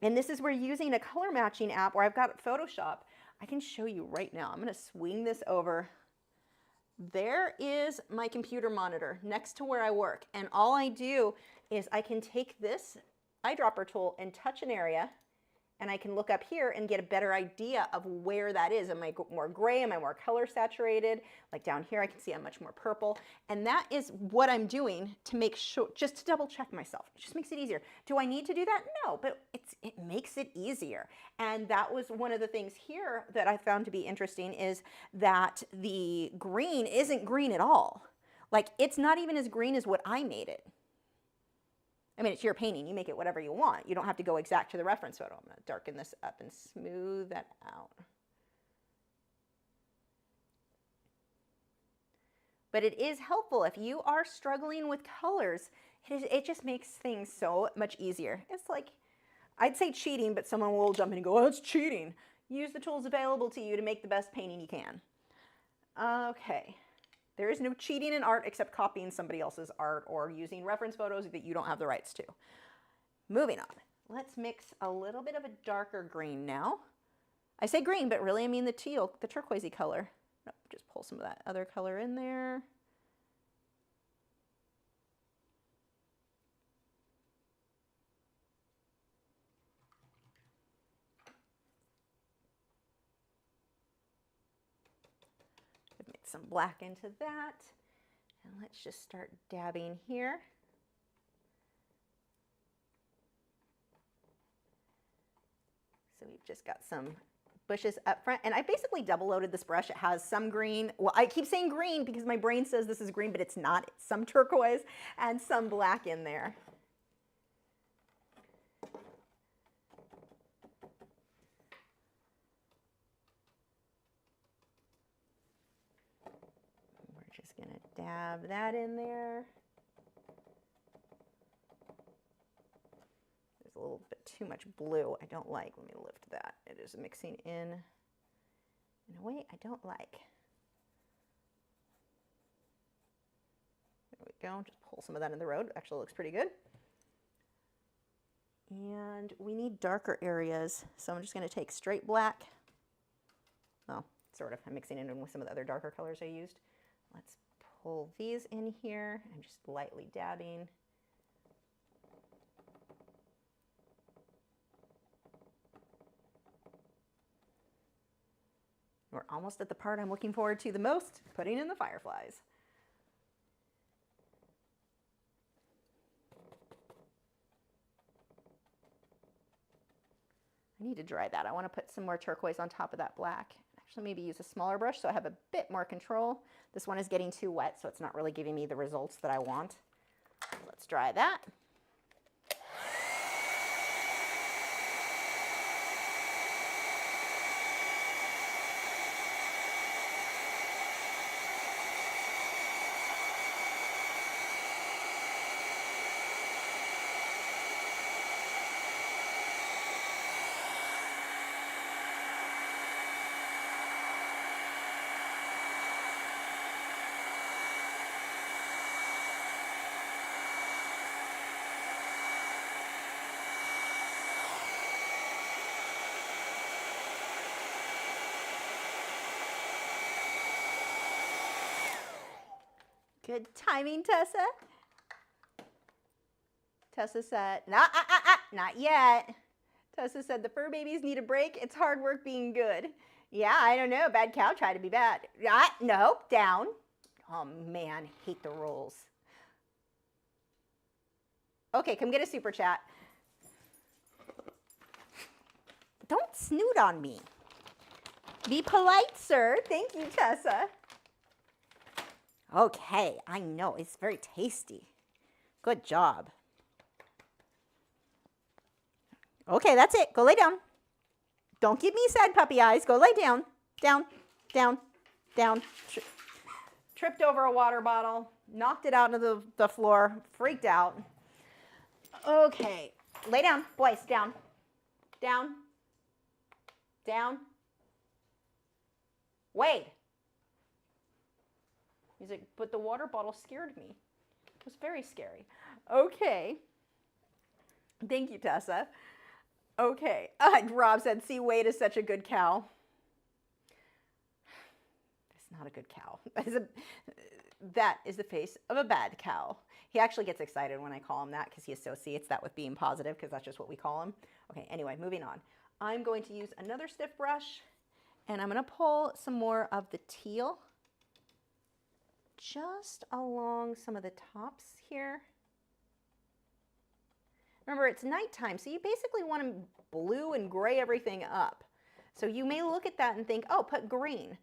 And this is where using a color matching app where I've got Photoshop, I can show you right now. I'm going to swing this over. There is my computer monitor next to where I work. And all I do is I can take this eyedropper tool and touch an area, and I can look up here and get a better idea of where that is. Am I more gray? Am I more color saturated? Like down here, I can see I'm much more purple. And that is what I'm doing to make sure, just to double check myself. It just makes it easier. Do I need to do that? No, but it makes it easier. And that was one of the things here that I found to be interesting, is that the green isn't green at all. Like, it's not even as green as what I made it. I mean, it's your painting. You make it whatever you want. You don't have to go exact to the reference photo. I'm going to darken this up and smooth that out. But it is helpful if you are struggling with colors. It just makes things so much easier. It's like, I'd say cheating, but someone will jump in and go, oh, it's cheating. Use the tools available to you to make the best painting you can. Okay. There is no cheating in art except copying somebody else's art or using reference photos that you don't have the rights to. Moving on. Let's mix a little bit of a darker green now. I say green, but really I mean the teal, the turquoisey color. Nope, just pull some of that other color in there. Mix some black into that. And let's just start dabbing here. So we've just got some bushes up front, and I basically double loaded this brush. It has some green. Well, I keep saying green because my brain says this is green, but it's not. It's some turquoise and some black in there. We're just gonna dab that in there. There's a little bit too much blue I don't like. Let me lift that. It is mixing in a way I don't like. There we go. Just pull some of that in the road. Actually looks pretty good. And we need darker areas. So I'm just going to take straight black. Well, sort of. I'm mixing it in with some of the other darker colors I used. Let's pull these in here. I'm just lightly dabbing. We're almost at the part I'm looking forward to the most, putting in the fireflies. I need to dry that. I want to put some more turquoise on top of that black. Actually, maybe use a smaller brush so I have a bit more control. This one is getting too wet, so it's not really giving me the results that I want. Let's dry that. Good timing, Tessa. Tessa said, not yet. Tessa said, the fur babies need a break. It's hard work being good. Yeah, I don't know. Bad cow tried to be bad. No, down. Oh, man, hate the rules. Okay, come get a super chat. Don't snoot on me. Be polite, sir. Thank you, Tessa. Okay, I know, it's very tasty. Good job. Okay, that's it. Go lay down. Don't give me sad puppy eyes. Go lay down. Down, down, down. Tripped over a water bottle, knocked it out of the floor, freaked out. Okay, lay down. Boys, down. Down. Down. Wade. He's like, but the water bottle scared me. It was very scary. Okay. Thank you, Tessa. Okay. Rob said, see, Wade is such a good cow. That's not a good cow. That is the face of a bad cow. He actually gets excited when I call him that because he associates that with being positive because that's just what we call him. Okay, anyway, moving on. I'm going to use another stiff brush, and I'm going to pull some more of the teal just along some of the tops here. Remember, it's nighttime, so you basically want to blue and gray everything up. So you may look at that and think, oh, put green.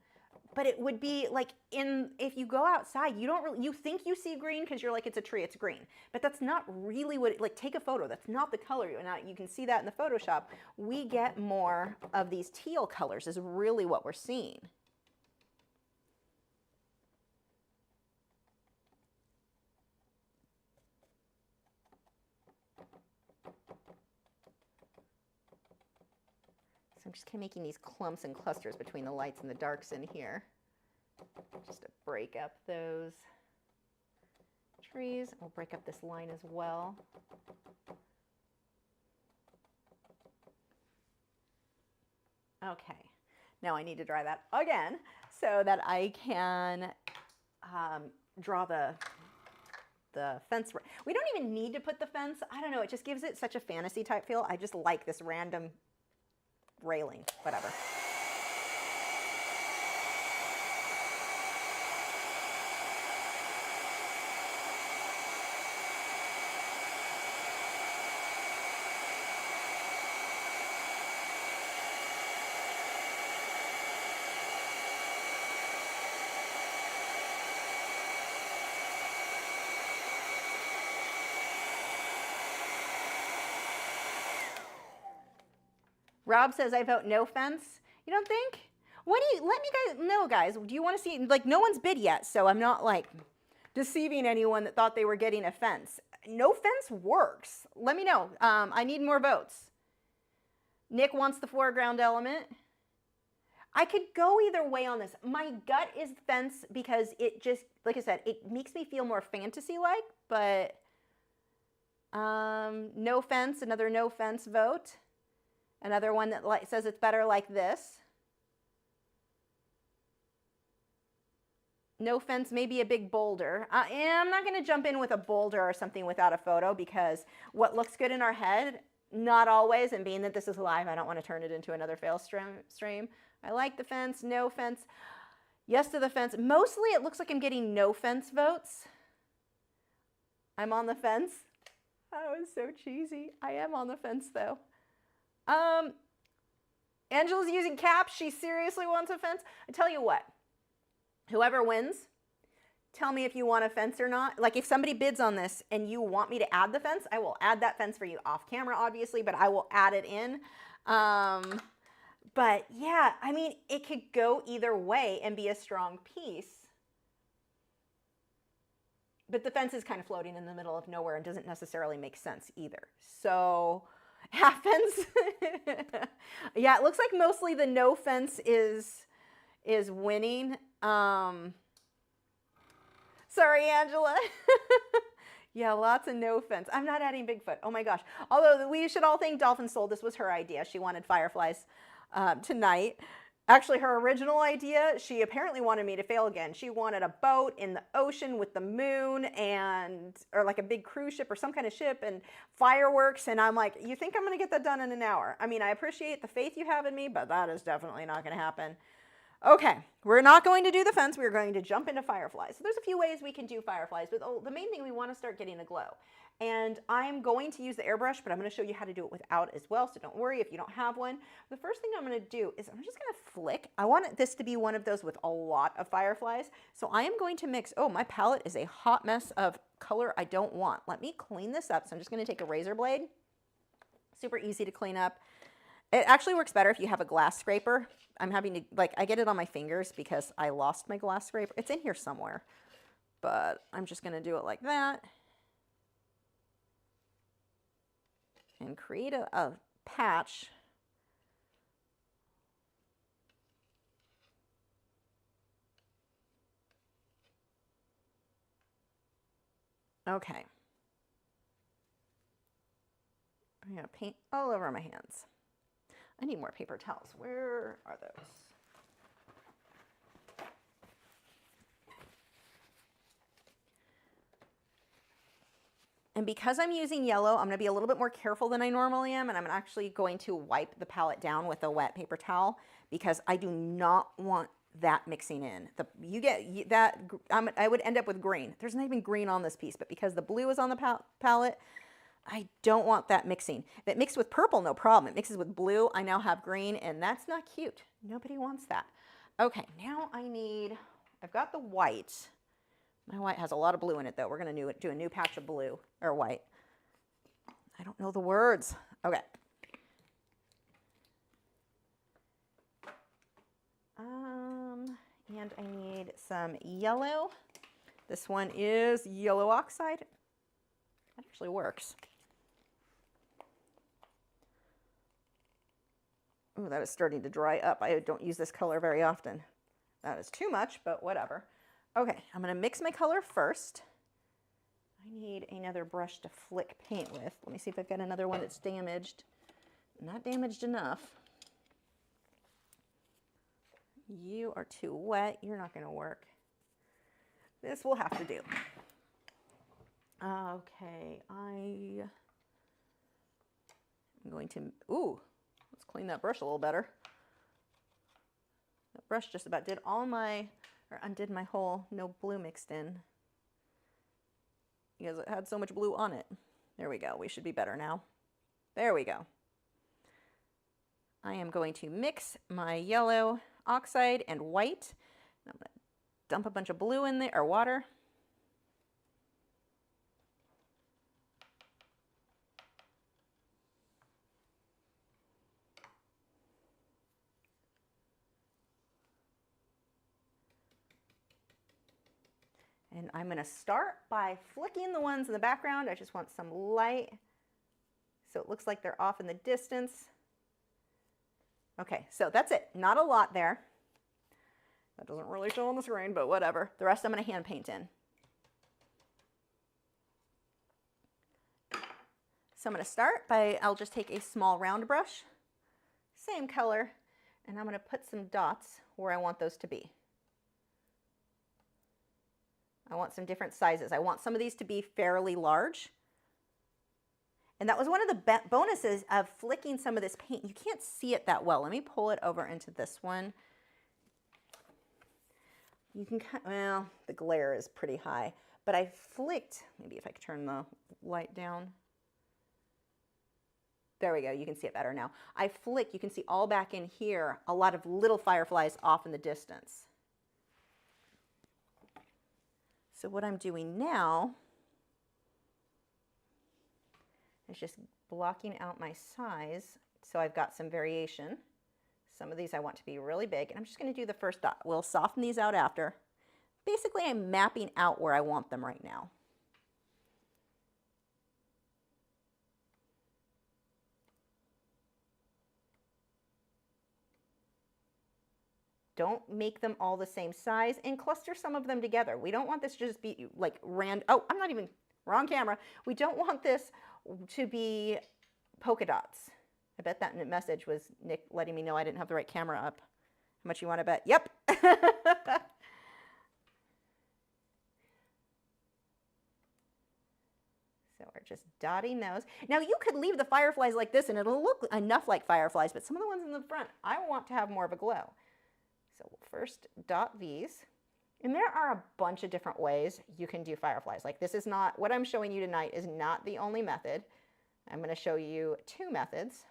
But it would be like if you go outside, you think you see green because you're like, it's a tree, it's green. But that's not really what, like take a photo, that's not the color. You can see that in the Photoshop. We get more of these teal colors is really what we're seeing. So I'm just kind of making these clumps and clusters between the lights and the darks in here, just to break up those trees. We'll break up this line as well. Okay, now I need to dry that again so that I can draw the fence. We don't even need to put the fence. I don't know, it just gives it such a fantasy type feel. I just like this random railing, whatever. Rob says, I vote no fence. You don't think? What do you, let me guys know, guys. Do you want to see, like, no one's bid yet, so I'm not, like, deceiving anyone that thought they were getting a fence. No fence works. Let me know. I need more votes. Nick wants the foreground element. I could go either way on this. My gut is fence because it just, like I said, it makes me feel more fantasy-like, but no fence, another no fence vote. Another one that says it's better like this. No fence, maybe a big boulder. I'm not going to jump in with a boulder or something without a photo because what looks good in our head, not always, and being that this is live, I don't want to turn it into another fail stream. I like the fence, no fence. Yes to the fence. Mostly it looks like I'm getting no fence votes. I'm on the fence. That was so cheesy. I am on the fence though. Angela's using caps. She seriously wants a fence. I tell you what, whoever wins, tell me if you want a fence or not. Like if somebody bids on this and you want me to add the fence, I will add that fence for you off camera, obviously, but I will add it in. But yeah, I mean, it could go either way and be a strong piece. But the fence is kind of floating in the middle of nowhere and doesn't necessarily make sense either. So half fence. Yeah, it looks like mostly the no fence is winning. Sorry, Angela. Yeah, lots of no fence. I'm not adding Bigfoot. Oh my gosh. Although we should all thank Dolphin Soul. This was her idea. She wanted fireflies tonight. Actually, her original idea, she apparently wanted me to fail again. She wanted a boat in the ocean with the moon or like a big cruise ship or some kind of ship and fireworks. And I'm like, you think I'm going to get that done in an hour? I mean, I appreciate the faith you have in me, but that is definitely not going to happen. Okay, we're not going to do the fence. We're going to jump into fireflies. So there's a few ways we can do fireflies, but the main thing, we want to start getting a glow. And I'm going to use the airbrush, but I'm going to show you how to do it without as well, so don't worry if you don't have one. The first thing I'm going to do is I'm just going to flick. I want this to be one of those with a lot of fireflies. So I am going to mix, oh, my palette is a hot mess of color I don't want. Let me clean this up. So I'm just going to take a razor blade. Super easy to clean up. It actually works better if you have a glass scraper. I'm having to, like, I get it on my fingers because I lost my glass scraper. It's in here somewhere, but I'm just going to do it like that. And create a patch. Okay. I'm going to paint all over my hands. I need more paper towels. Where are those? And because I'm using yellow, I'm gonna be a little bit more careful than I normally am, and I'm actually going to wipe the palette down with a wet paper towel because I do not want that mixing in. I would end up with green. There's not even green on this piece, but because the blue is on the palette, I don't want that mixing. If it mixed with purple, no problem. It mixes with blue, I now have green, and that's not cute. Nobody wants that. Okay, now I've got the white. My white has a lot of blue in it, though. We're going to do a new patch of blue, or white. I don't know the words. Okay. And I need some yellow. This one is yellow oxide. That actually works. Ooh, that is starting to dry up. I don't use this color very often. That is too much, but whatever. Okay, I'm going to mix my color first. I need another brush to flick paint with. Let me see if I've got another one that's damaged. Not damaged enough. You are too wet. You're not going to work. This will have to do. Okay, I'm going to, let's clean that brush a little better. That brush just about did undid my whole no blue mixed in because it had so much blue on it. There we go. We should be better now. There we go. I am going to mix my yellow oxide and white. I'm going to dump a bunch of blue in there, or water. And I'm going to start by flicking the ones in the background. I just want some light so it looks like they're off in the distance. Okay, so that's it. Not a lot there. That doesn't really show on the screen, but whatever. The rest I'm going to hand paint in. So I'm going to start by, I'll just take a small round brush, same color, and I'm going to put some dots where I want those to be. I want some different sizes. I want some of these to be fairly large. And that was one of the bonuses of flicking some of this paint. You can't see it that well. Let me pull it over into this one. You can, well, the glare is pretty high, but I flicked, maybe if I could turn the light down. There we go, you can see it better now. I flick, you can see all back in here, a lot of little fireflies off in the distance. So what I'm doing now is just blocking out my size so I've got some variation. Some of these I want to be really big, and I'm just going to do the first dot. We'll soften these out after. Basically, I'm mapping out where I want them right now. Don't make them all the same size and cluster some of them together. We don't want this to just be like random. Oh, I'm not even, wrong camera. We don't want this to be polka dots. I bet that message was Nick letting me know I didn't have the right camera up. How much you want to bet? Yep. So we're just dotting those. Now you could leave the fireflies like this and it'll look enough like fireflies, but some of the ones in the front, I want to have more of a glow. So we'll first dot these. And there are a bunch of different ways you can do fireflies. Like this is not, what I'm showing you tonight is not the only method. I'm going to show you two methods.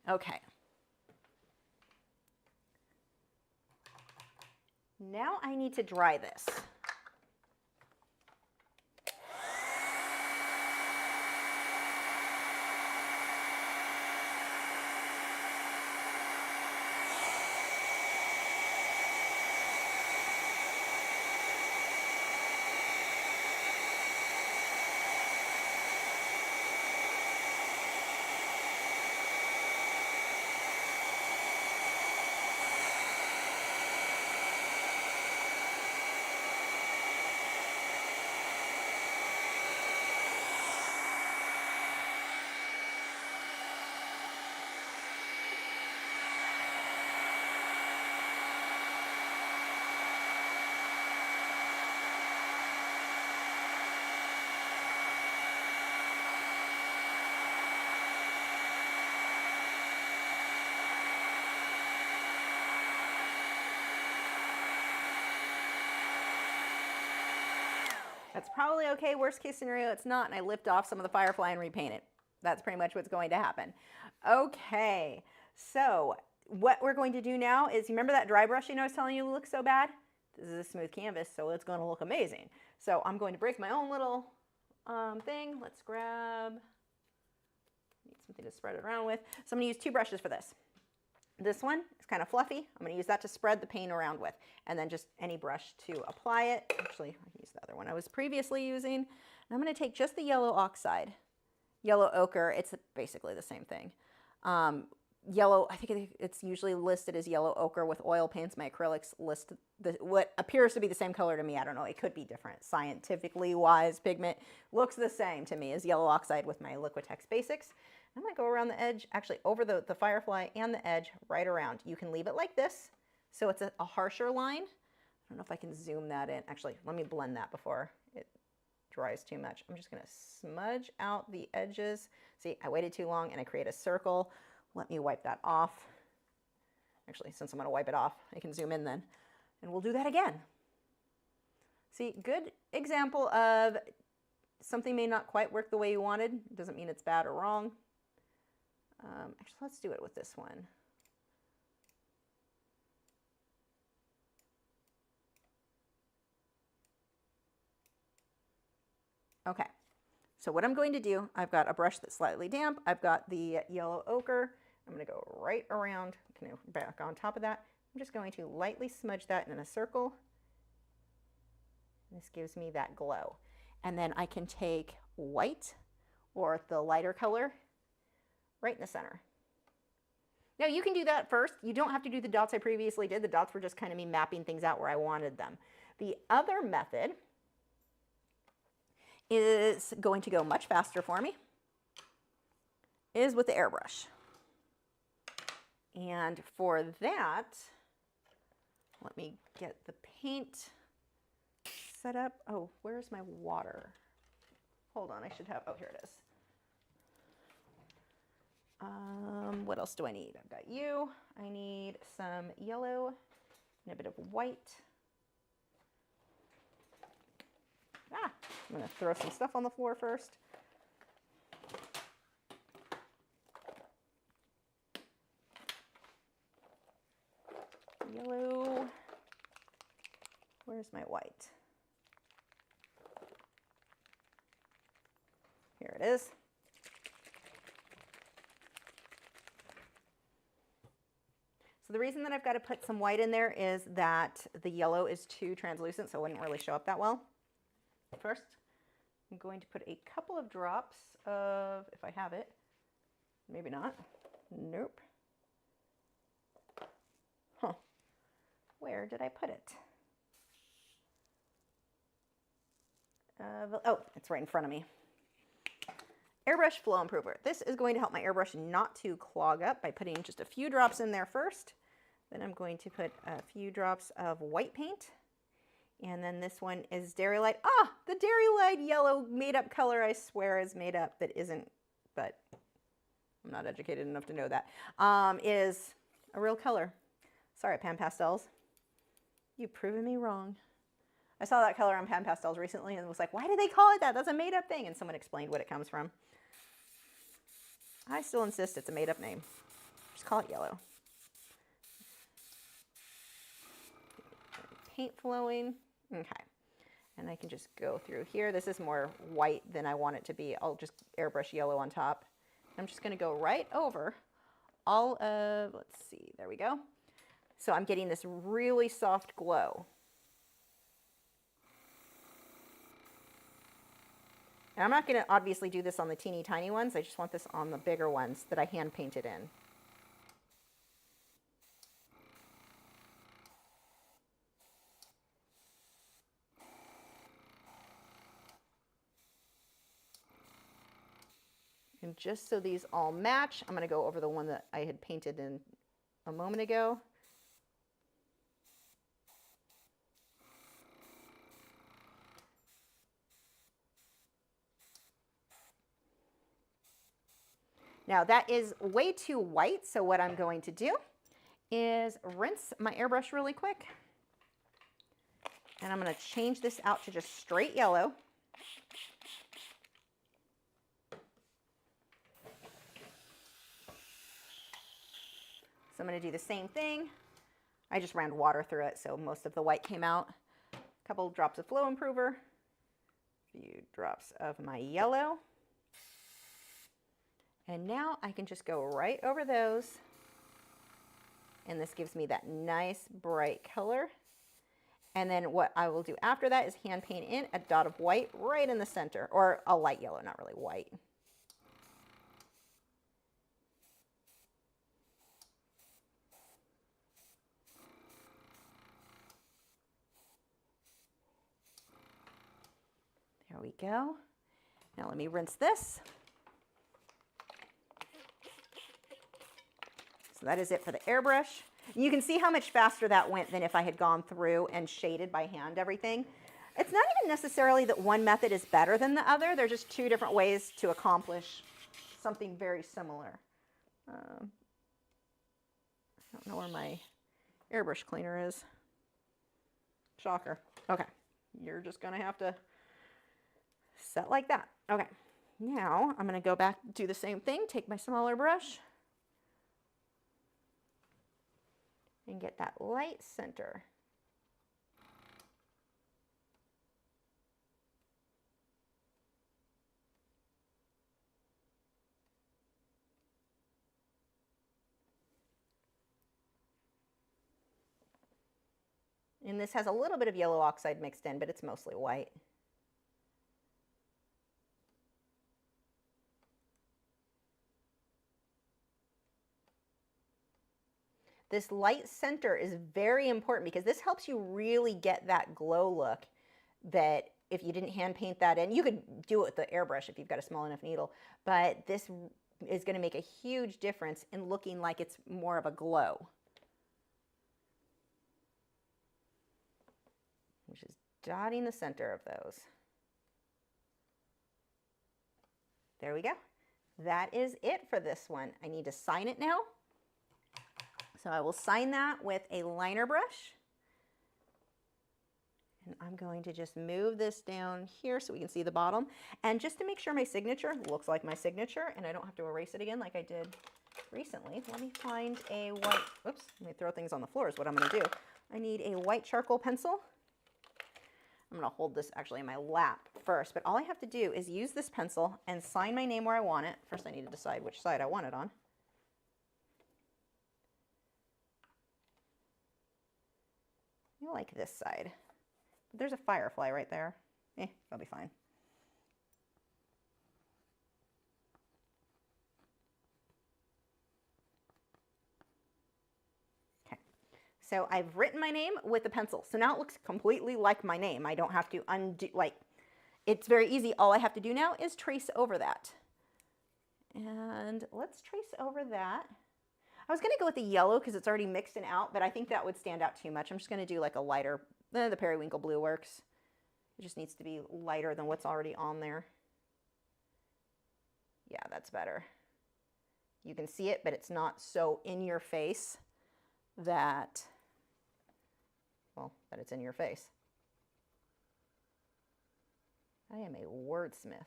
Okay. Now I need to dry this. That's probably okay. Worst case scenario, it's not, and I lift off some of the Firefly and repaint it. That's pretty much what's going to happen. Okay, so what we're going to do now is, you remember that dry brushing I was telling you looks so bad? This is a smooth canvas, so it's going to look amazing. So I'm going to break my own little thing. Let's grab, need something to spread it around with. So I'm going to use 2 brushes for this. This one is kind of fluffy. I'm going to use that to spread the paint around with, and then just any brush to apply it. Actually, I'll use the other one I was previously using. And I'm going to take just the yellow oxide, yellow ochre. It's basically the same thing. Yellow, I think it's usually listed as yellow ochre with oil paints. My acrylics list what appears to be the same color to me. I don't know. It could be different. Scientifically wise pigment looks the same to me as yellow oxide with my Liquitex Basics. I'm going to go around the edge, actually over the Firefly and the edge, right around. You can leave it like this, so it's a harsher line. I don't know if I can zoom that in. Actually, let me blend that before it dries too much. I'm just going to smudge out the edges. See, I waited too long and I create a circle. Let me wipe that off. Actually, since I'm going to wipe it off, I can zoom in then. And we'll do that again. See, good example of something may not quite work the way you wanted. It doesn't mean it's bad or wrong. Actually, let's do it with this one. Okay, so what I'm going to do, I've got a brush that's slightly damp. I've got the yellow ochre. I'm going to go right around, back on top of that. I'm just going to lightly smudge that in a circle. This gives me that glow. And then I can take white or the lighter color right in the center. Now you can do that first. You don't have to do the dots I previously did. The dots were just kind of me mapping things out where I wanted them. The other method is going to go much faster for me, is with the airbrush. And for that, let me get the paint set up. Oh, where's my water? Hold on, I should have, oh, here it is. What else do I need? I've got you. I need some yellow and a bit of white. I'm going to throw some stuff on the floor first. Yellow. Where's my white? Here it is. So the reason that I've got to put some white in there is that the yellow is too translucent, so it wouldn't really show up that well. First, I'm going to put a couple of drops of, if I have it, maybe not, nope. Huh, where did I put it? Oh, it's right in front of me. Airbrush Flow Improver. This is going to help my airbrush not to clog up by putting just a few drops in there first. Then I'm going to put a few drops of white paint. And then this one is Dairy Light. Ah, the Dairy Light yellow made up color, I swear, is made up. That isn't, but I'm not educated enough to know that. Is a real color. Sorry, Pan Pastels. You've proven me wrong. I saw that color on Pan Pastels recently and was like, why do they call it that? That's a made up thing. And someone explained what it comes from. I still insist it's a made up name. Just call it yellow. Paint flowing. Okay. And I can just go through here. This is more white than I want it to be. I'll just airbrush yellow on top. I'm just going to go right over all of, let's see, there we go. So I'm getting this really soft glow. And I'm not going to obviously do this on the teeny tiny ones. I just want this on the bigger ones that I hand painted in. And just so these all match, I'm going to go over the one that I had painted in a moment ago. Now that is way too white, so what I'm going to do is rinse my airbrush really quick. And I'm going to change this out to just straight yellow. So I'm going to do the same thing. I just ran water through it, so most of the white came out. A couple drops of flow improver, a few drops of my yellow. And now I can just go right over those. And this gives me that nice bright color. And then what I will do after that is hand paint in a dot of white right in the center, or a light yellow, not really white. There we go. Now let me rinse this. So that is it for the airbrush. You can see how much faster that went than if I had gone through and shaded by hand everything. It's not even necessarily that one method is better than the other. They're just two different ways to accomplish something very similar. I don't know where my airbrush cleaner is. Shocker. Okay, you're just gonna have to set like that. Okay, now I'm gonna go back, do the same thing, take my smaller brush and get that light center. And this has a little bit of yellow oxide mixed in, but it's mostly white. This light center is very important because this helps you really get that glow look that if you didn't hand paint that in, you could do it with the airbrush if you've got a small enough needle, but this is going to make a huge difference in looking like it's more of a glow. Which is dotting the center of those. There we go. That is it for this one. I need to sign it now. So I will sign that with a liner brush. And I'm going to just move this down here so we can see the bottom. And just to make sure my signature looks like my signature and I don't have to erase it again like I did recently, let me find a white, oops, let me throw things on the floor is what I'm going to do. I need a white charcoal pencil. I'm going to hold this actually in my lap first, but all I have to do is use this pencil and sign my name where I want it. First I need to decide which side I want it on. I like this side. There's a firefly right there. That'll be fine. Okay, so I've written my name with the pencil. So now it looks completely like my name. I don't have to undo, like, it's very easy. All I have to do now is trace over that. And let's trace over that. I was going to go with the yellow because it's already mixed and out, but I think that would stand out too much. I'm just going to do like a lighter, the periwinkle blue works. It just needs to be lighter than what's already on there. Yeah, that's better. You can see it, but it's not so in your face that, well, that it's in your face. I am a wordsmith.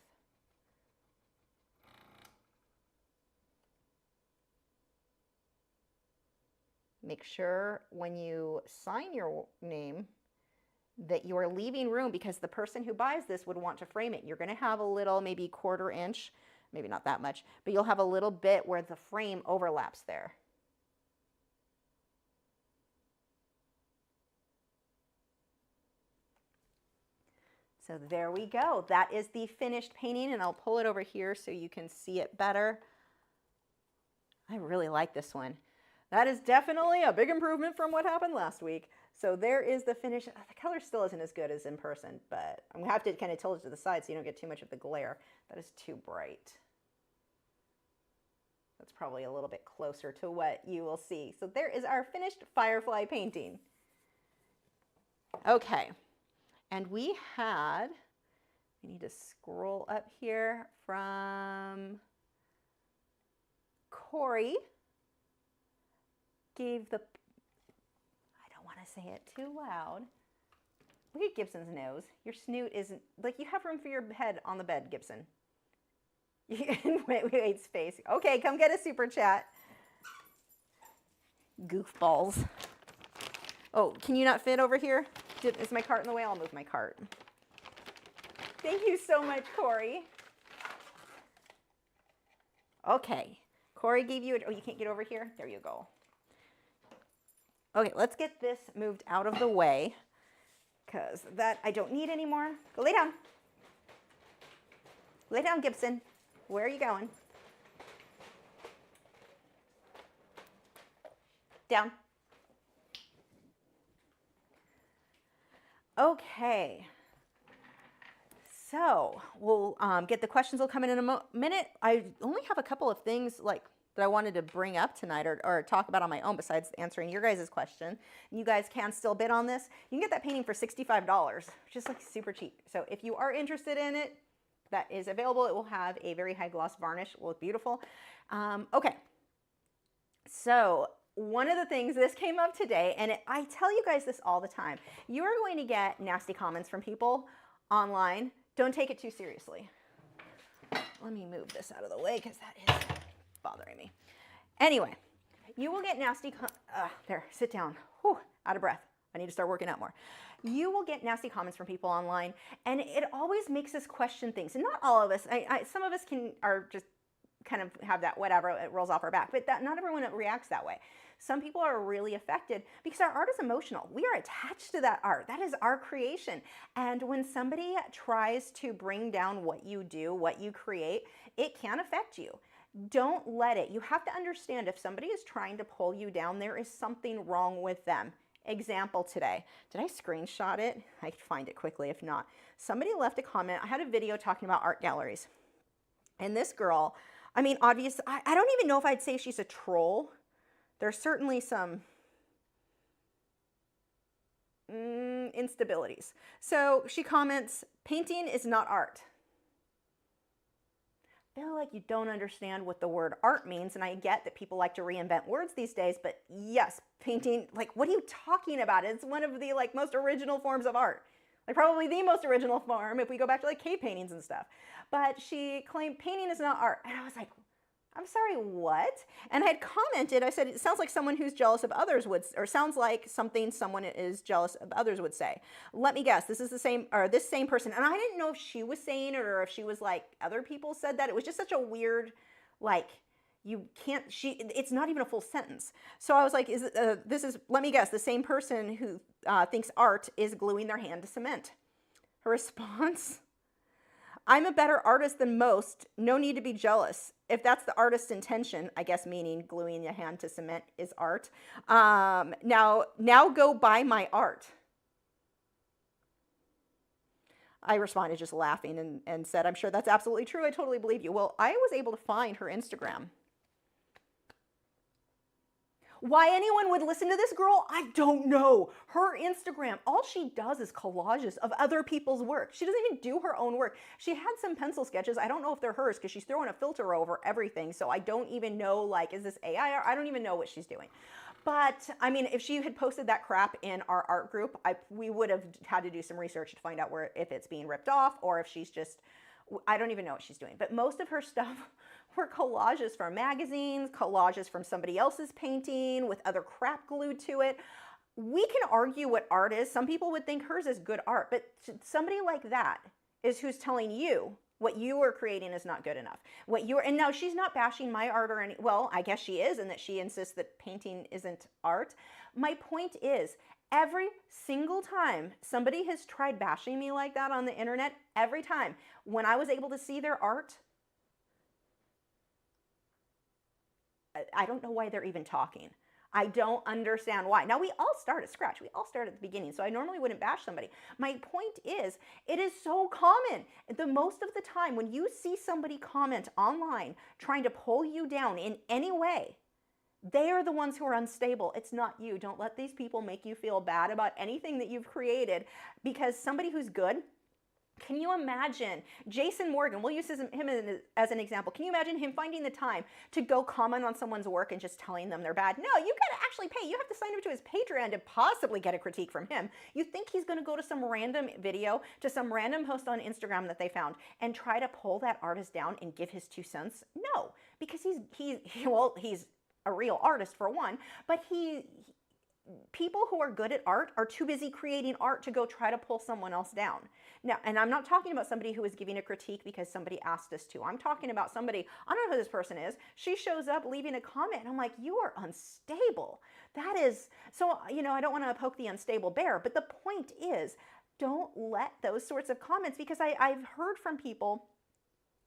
Make sure when you sign your name that you are leaving room because the person who buys this would want to frame it. You're going to have a little, maybe 1/4 inch, maybe not that much, but you'll have a little bit where the frame overlaps there. So there we go. That is the finished painting, and I'll pull it over here so you can see it better. I really like this one. That is definitely a big improvement from what happened last week. So there is the finish. The color still isn't as good as in person, but I'm going to have to kind of tilt it to the side so you don't get too much of the glare. That is too bright. That's probably a little bit closer to what you will see. So there is our finished firefly painting. Okay, and we had, I need to scroll up here from Corey. Gave the, I don't want to say it too loud. Look at Gibson's nose. Your snoot isn't, like, you have room for your head on the bed, Gibson. Wade's face. Okay, come get a super chat. Goofballs. Oh, can you not fit over here? Is my cart in the way? I'll move my cart. Thank you so much, Corey. Okay. Corey gave you it. Oh, you can't get over here? There you go. Okay, let's get this moved out of the way because that I don't need anymore. Go lay down. Lay down, Gibson. Where are you going? Down. Okay. So we'll get the questions will come in a minute. I only have a couple of things like that I wanted to bring up tonight or talk about on my own besides answering your guys' question. You guys can still bid on this. You can get that painting for $65, which is like super cheap. So if you are interested in it, that is available. It will have a very high gloss varnish. It will look beautiful. Okay. So one of the things, this came up today, and I tell you guys this all the time. You are going to get nasty comments from people online. Don't take it too seriously. Let me move this out of the way because that is bothering me. Anyway, you will get nasty, there, sit down. Whew, out of breath. I need to start working out more. You will get nasty comments from people online, and it always makes us question things. And not all of us, some of us are just kind of have that whatever, it rolls off our back, but not everyone reacts that way. Some people are really affected because our art is emotional. We are attached to that art. That is our creation. And when somebody tries to bring down what you do, what you create, it can affect you. Don't let it. You have to understand if somebody is trying to pull you down, there is something wrong with them. Example today. Did I screenshot it? I can find it quickly if not. Somebody left a comment. I had a video talking about art galleries. And this girl, I mean, obviously, I don't even know if I'd say she's a troll. There's certainly some instabilities. So she comments, painting is not art. I feel like you don't understand what the word art means, and I get that people like to reinvent words these days, but yes, painting, like, what are you talking about? It's one of the like most original forms of art. Like probably the most original form if we go back to like cave paintings and stuff. But she claimed painting is not art. And I was like, I'm sorry, what? And I had commented, I said, it sounds like someone who's jealous of others would, or sounds like something someone is jealous of others would say. Let me guess, this is the same, or this same person. And I didn't know if she was saying it or if she was like, other people said that. It was just such a weird, like, you can't, it's not even a full sentence. So I was like, let me guess, the same person who thinks art is gluing their hand to cement. Her response, I'm a better artist than most, no need to be jealous. If that's the artist's intention, I guess meaning gluing your hand to cement is art. Now go buy my art. I responded just laughing and said, I'm sure that's absolutely true. I totally believe you. Well, I was able to find her Instagram. Why anyone would listen to this girl, I don't know. Her Instagram, all she does is collages of other people's work. She doesn't even do her own work. She had some pencil sketches. I don't know if they're hers because she's throwing a filter over everything. So I don't even know, like, is this AI? I don't even know what she's doing. But I mean, if she had posted that crap in our art group, we would have had to do some research to find out if it's being ripped off or if she's just, I don't even know what she's doing. But most of her stuff were collages from magazines, collages from somebody else's painting with other crap glued to it. We can argue what art is. Some people would think hers is good art, but somebody like that is who's telling you what you are creating is not good enough. And now she's not bashing my art or any, well, I guess she is, in that she insists that painting isn't art. My point is, every single time somebody has tried bashing me like that on the internet, every time, when I was able to see their art, I don't know why they're even talking. I don't understand why. Now, we all start at scratch. We all start at the beginning, so I normally wouldn't bash somebody. My point is, it is so common. The most of the time, when you see somebody comment online trying to pull you down in any way, they are the ones who are unstable. It's not you. Don't let these people make you feel bad about anything that you've created, because somebody who's good Can you imagine Jason Morgan? We'll use him as an example. Can you imagine him finding the time to go comment on someone's work and just telling them they're bad? No, you got to actually pay. You have to sign up to his Patreon to possibly get a critique from him. You think he's going to go to some random video, to some random post on Instagram that they found and try to pull that artist down and give his 2 cents? No, because he's a real artist for one, but people who are good at art are too busy creating art to go try to pull someone else down. Now, and I'm not talking about somebody who is giving a critique because somebody asked us to. I'm talking about somebody, I don't know who this person is. She shows up leaving a comment and I'm like, you are unstable. That is, so, I don't want to poke the unstable bear, but the point is, don't let those sorts of comments, because I've heard from people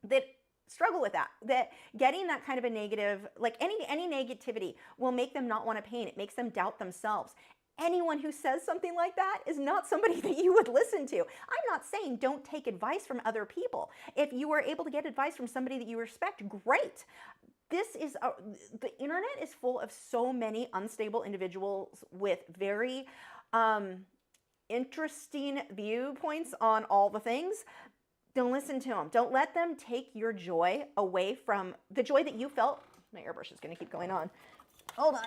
that struggle with that getting that kind of a negative, like any negativity will make them not want to paint. It makes them doubt themselves. Anyone who says something like that is not somebody that you would listen to. I'm not saying don't take advice from other people. If you are able to get advice from somebody that you respect, great. The internet is full of so many unstable individuals with very interesting viewpoints on all the things. Don't listen to them. Don't let them take your joy away from the joy that you felt. My airbrush is going to keep going on. Hold on.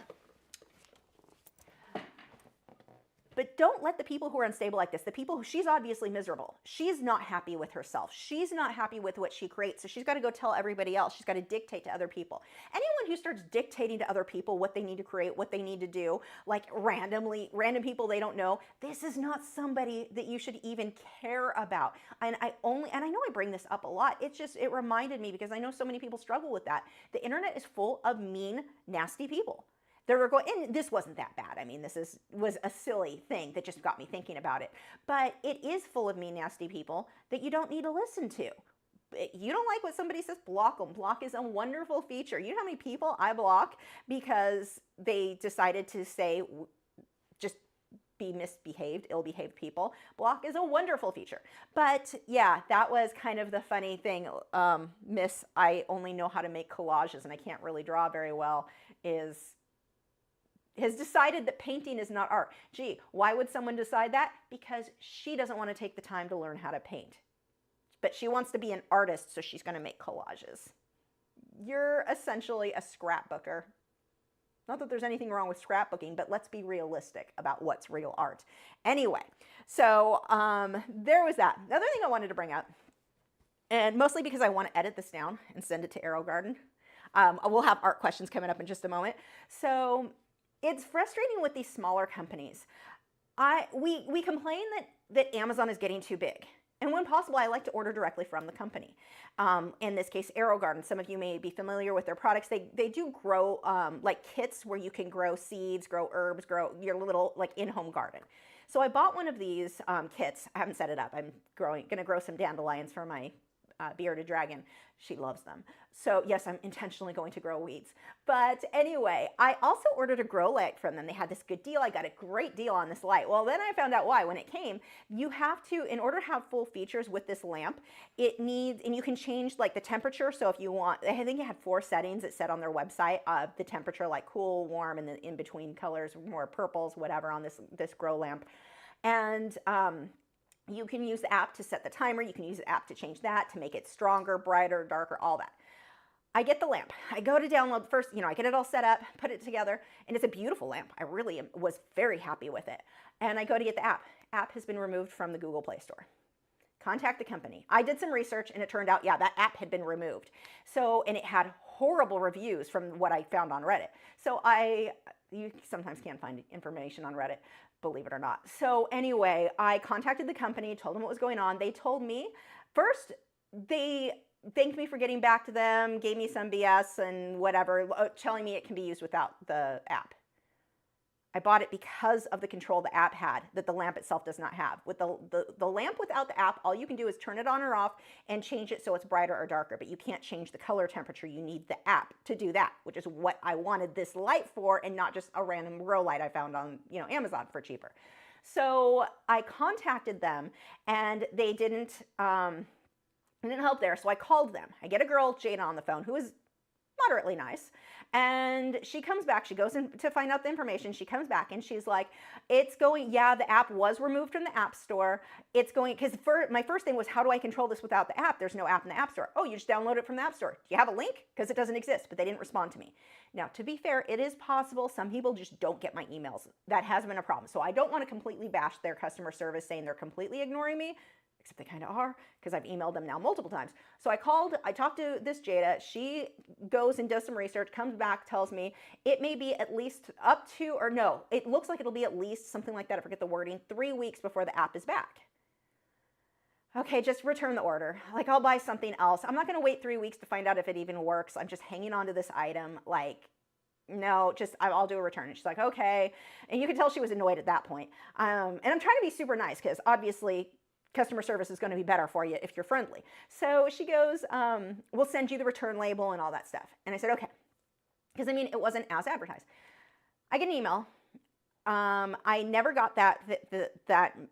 But don't let the people who are unstable like this, the people who, she's obviously miserable. She's not happy with herself. She's not happy with what she creates. So she's got to go tell everybody else. She's got to dictate to other people. Anyone who starts dictating to other people what they need to create, what they need to do, like random people they don't know, this is not somebody that you should even care about. And I know I bring this up a lot. It reminded me, because I know so many people struggle with that. The internet is full of mean, nasty people. And this wasn't that bad. I mean, was a silly thing that just got me thinking about it. But it is full of mean, nasty people that you don't need to listen to. You don't like what somebody says, block them. Block is a wonderful feature. You know how many people I block because they decided to say, just be misbehaved, ill-behaved people? Block is a wonderful feature. But yeah, that was kind of the funny thing. Miss, I only know how to make collages and I can't really draw very well, has decided that painting is not art. Gee, why would someone decide that? Because she doesn't want to take the time to learn how to paint. But she wants to be an artist, so she's going to make collages. You're essentially a scrapbooker. Not that there's anything wrong with scrapbooking, but let's be realistic about what's real art. Anyway, so there was that. The other thing I wanted to bring up, and mostly because I want to edit this down and send it to Arrow Garden. We'll have art questions coming up in just a moment. So it's frustrating with these smaller companies. We complain that Amazon is getting too big. And when possible, I like to order directly from the company. In this case, Arrow Garden. Some of you may be familiar with their products. They do grow like kits where you can grow seeds, grow herbs, grow your little like in-home garden. So I bought one of these kits. I haven't set it up. I'm going to grow some dandelions for my bearded dragon. She loves them. So yes, I'm intentionally going to grow weeds. But anyway, I also ordered a grow light from them. They had this good deal. I got a great deal on this light. Well, then I found out why. When it came, you have to, in order to have full features with this lamp, it needs, and you can change like the temperature. So if you want, I think it had 4 settings it said on their website, the temperature like cool, warm, and the in-between colors, more purples, whatever on this grow lamp. And you can use the app to set the timer. You can use the app to change that, to make it stronger, brighter, darker, all that. I get the lamp. I go to download first, I get it all set up, put it together, and it's a beautiful lamp. I really was very happy with it. And I go to get the app. App has been removed from the Google Play Store. Contact the company. I did some research and it turned out, yeah, that app had been removed. So, and it had horrible reviews from what I found on Reddit. So you sometimes can't find information on Reddit, believe it or not. So anyway, I contacted the company, told them what was going on. They told me, first, they thanked me for getting back to them, gave me some BS and whatever, telling me it can be used without the app. I bought it because of the control the app had that the lamp itself does not have. With the lamp without the app, all you can do is turn it on or off and change it so it's brighter or darker, but you can't change the color temperature. You need the app to do that, which is what I wanted this light for and not just a random grow light I found on Amazon for cheaper. So I contacted them and they didn't help there, so I called them. I get a girl, Jada, on the phone, who is moderately nice. And she comes back, she goes in to find out the information. She comes back and she's like, it's going, yeah, the app was removed from the app store. It's going, because my first thing was, how do I control this without the app? There's no app in the app store. Oh, you just download it from the app store. Do you have a link? Because it doesn't exist, but they didn't respond to me. Now, to be fair, it is possible some people just don't get my emails. That has been a problem. So I don't want to completely bash their customer service saying they're completely ignoring me, except they kind of are, because I've emailed them now multiple times. So I talked to this Jada. She goes and does some research, comes back, tells me it may be at least up to, or no, it looks like it'll be at least something like that, I forget the wording, 3 weeks before the app is back. Okay, just return the order. Like, I'll buy something else. I'm not going to wait 3 weeks to find out if it even works. I'm just hanging on to this item. Like, no, just I'll do a return. And she's like, okay. And you can tell she was annoyed at that point. And I'm trying to be super nice because obviously customer service is going to be better for you if you're friendly. So she goes, we'll send you the return label and all that stuff. And I said, okay. Because I mean, it wasn't as advertised. I get an email. I never got that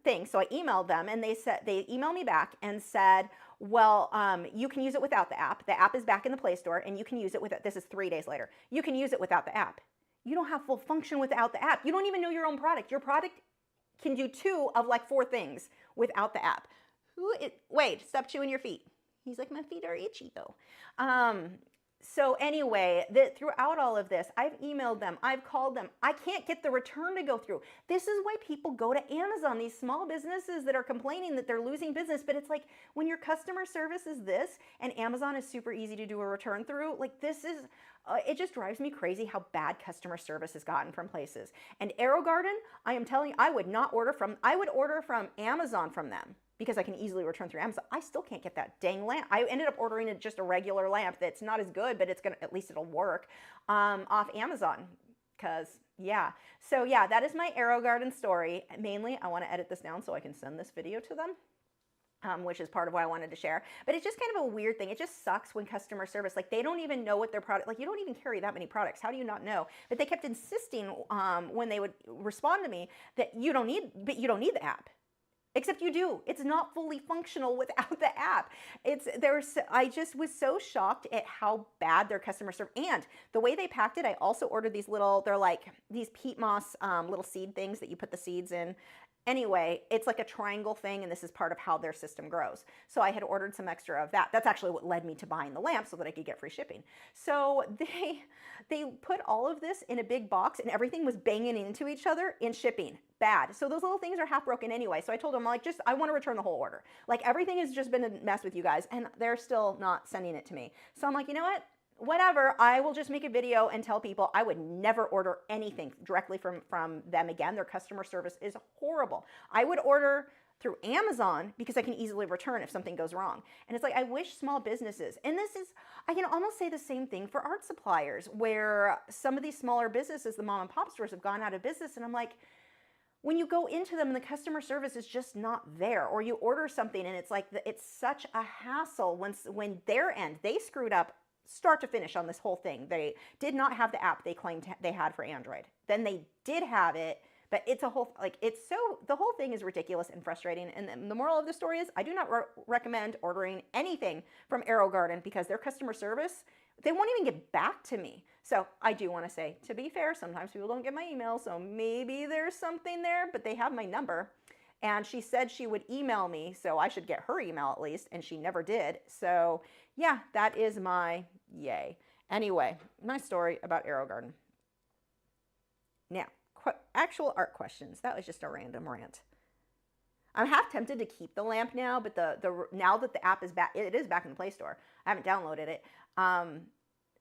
thing. So I emailed them and they emailed me back and said, well, you can use it without the app. The app is back in the Play Store and you can use it with it. This is 3 days later. You can use it without the app. You don't have full function without the app. You don't even know your own product. Your product can do 2 of like 4 things without the app. Wait, stop chewing your feet. He's like, my feet are itchy though. So anyway, throughout all of this, I've emailed them, I've called them. I can't get the return to go through. This is why people go to Amazon, these small businesses that are complaining that they're losing business. But it's like when your customer service is this and Amazon is super easy to do a return through, like this is, it just drives me crazy how bad customer service has gotten from places. And Arrow Garden, I am telling you, I would order from Amazon from them, because I can easily return through Amazon. I still can't get that dang lamp. I ended up ordering just a regular lamp that's not as good, but at least it'll work, off Amazon. Because, yeah. So yeah, that is my Arrow Garden story. Mainly, I want to edit this down so I can send this video to them, which is part of why I wanted to share. But it's just kind of a weird thing. It just sucks when customer service, like they don't even know what their product, like you don't even carry that many products. How do you not know? But they kept insisting when they would respond to me that you don't need the app. Except you do. It's not fully functional without the app. I just was so shocked at how bad their customer service, and the way they packed it. I also ordered these they're like these peat moss little seed things that you put the seeds in. Anyway, it's like a triangle thing, and this is part of how their system grows. So I had ordered some extra of that. That's actually what led me to buying the lamp so that I could get free shipping. So they put all of this in a big box, and everything was banging into each other in shipping. Bad. So those little things are half broken anyway. So I told them, like, I want to return the whole order. Like, everything has just been a mess with you guys, and they're still not sending it to me. So I'm like, you know what? Whatever, I will just make a video and tell people I would never order anything directly from them again. Their customer service is horrible. I would order through Amazon because I can easily return if something goes wrong. And it's like, I wish small businesses, and I can almost say the same thing for art suppliers, where some of these smaller businesses, the mom and pop stores, have gone out of business. And I'm like, when you go into them and the customer service is just not there, or you order something and it's like, it's such a hassle when their end, they screwed up start to finish on this whole thing. They did not have the app they claimed they had for Android. Then they did have it, but it's a whole, the whole thing is ridiculous and frustrating. And the moral of the story is I do not recommend ordering anything from Arrow Garden because their customer service, they won't even get back to me. So I do want to say, to be fair, sometimes people don't get my email, so maybe there's something there, but they have my number. And she said she would email me, so I should get her email at least, and she never did. So yeah, that is my yay. Anyway, my story about Arrow Garden. Now, actual art questions. That was just a random rant. I'm half tempted to keep the lamp now, but now that the app is back, it is back in the Play Store. I haven't downloaded it.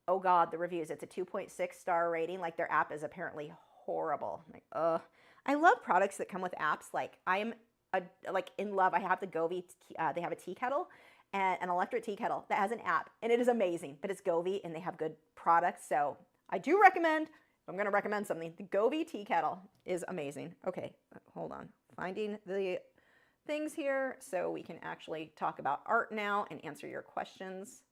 Oh God, the reviews. It's a 2.6 star rating. Like, their app is apparently horrible. Like, I love products that come with apps. Like, I am in love. I have the Govee. They have a tea kettle, and an electric tea kettle that has an app, and it is amazing. But it's Govee, and they have good products. So I do recommend. I'm going to recommend something. The Govee tea kettle is amazing. Okay, hold on. Finding the things here so we can actually talk about art now and answer your questions.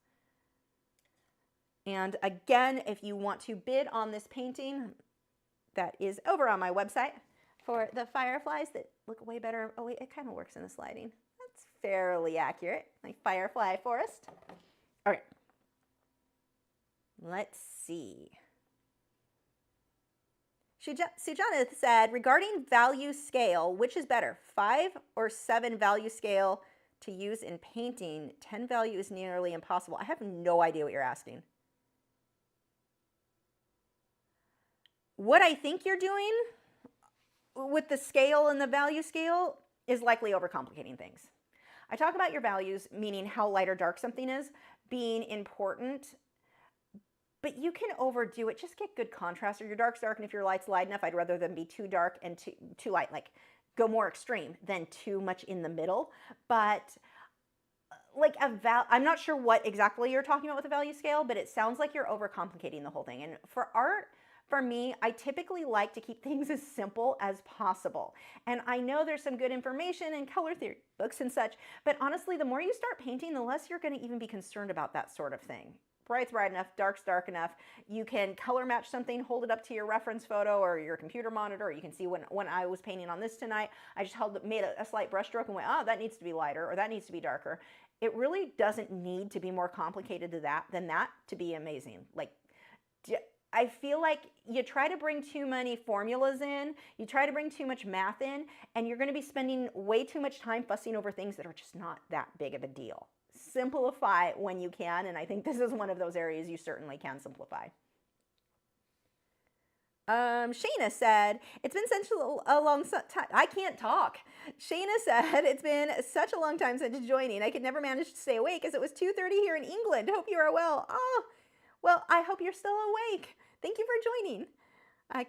And again, if you want to bid on this painting, that is over on my website for the fireflies that look way better. Oh wait, it kind of works in the sliding. That's fairly accurate. Like Firefly Forest. All right. Let's see. Sujana said, regarding value scale, which is better, 5 or 7 value scale to use in painting? 10 value is nearly impossible. I have no idea what you're asking. What I think you're doing with the scale and the value scale is likely overcomplicating things. I talk about your values, meaning how light or dark something is, being important, but you can overdo it. Just get good contrast, or your dark's dark, and if your light's light enough, I'd rather them be too dark and too light, like go more extreme than too much in the middle. But like I'm not sure what exactly you're talking about with the value scale, but it sounds like you're overcomplicating the whole thing. And for art, for me, I typically like to keep things as simple as possible. And I know there's some good information in color theory books and such, but honestly, the more you start painting, the less you're going to even be concerned about that sort of thing. Bright's bright enough, dark's dark enough. You can color match something, hold it up to your reference photo or your computer monitor. You can see when I was painting on this tonight, I just made a slight brush stroke and went, oh, that needs to be lighter or that needs to be darker. It really doesn't need to be more complicated than that to be amazing. Like, I feel like you try to bring too many formulas in, you try to bring too much math in, and you're going to be spending way too much time fussing over things that are just not that big of a deal. Simplify when you can, and I think this is one of those areas you certainly can simplify. Shayna said, it's been such a long time. I can't talk. Shayna said, it's been such a long time since joining. I could never manage to stay awake as it was 2:30 here in England. Hope you are well. Oh, well, I hope you're still awake. Thank you for joining.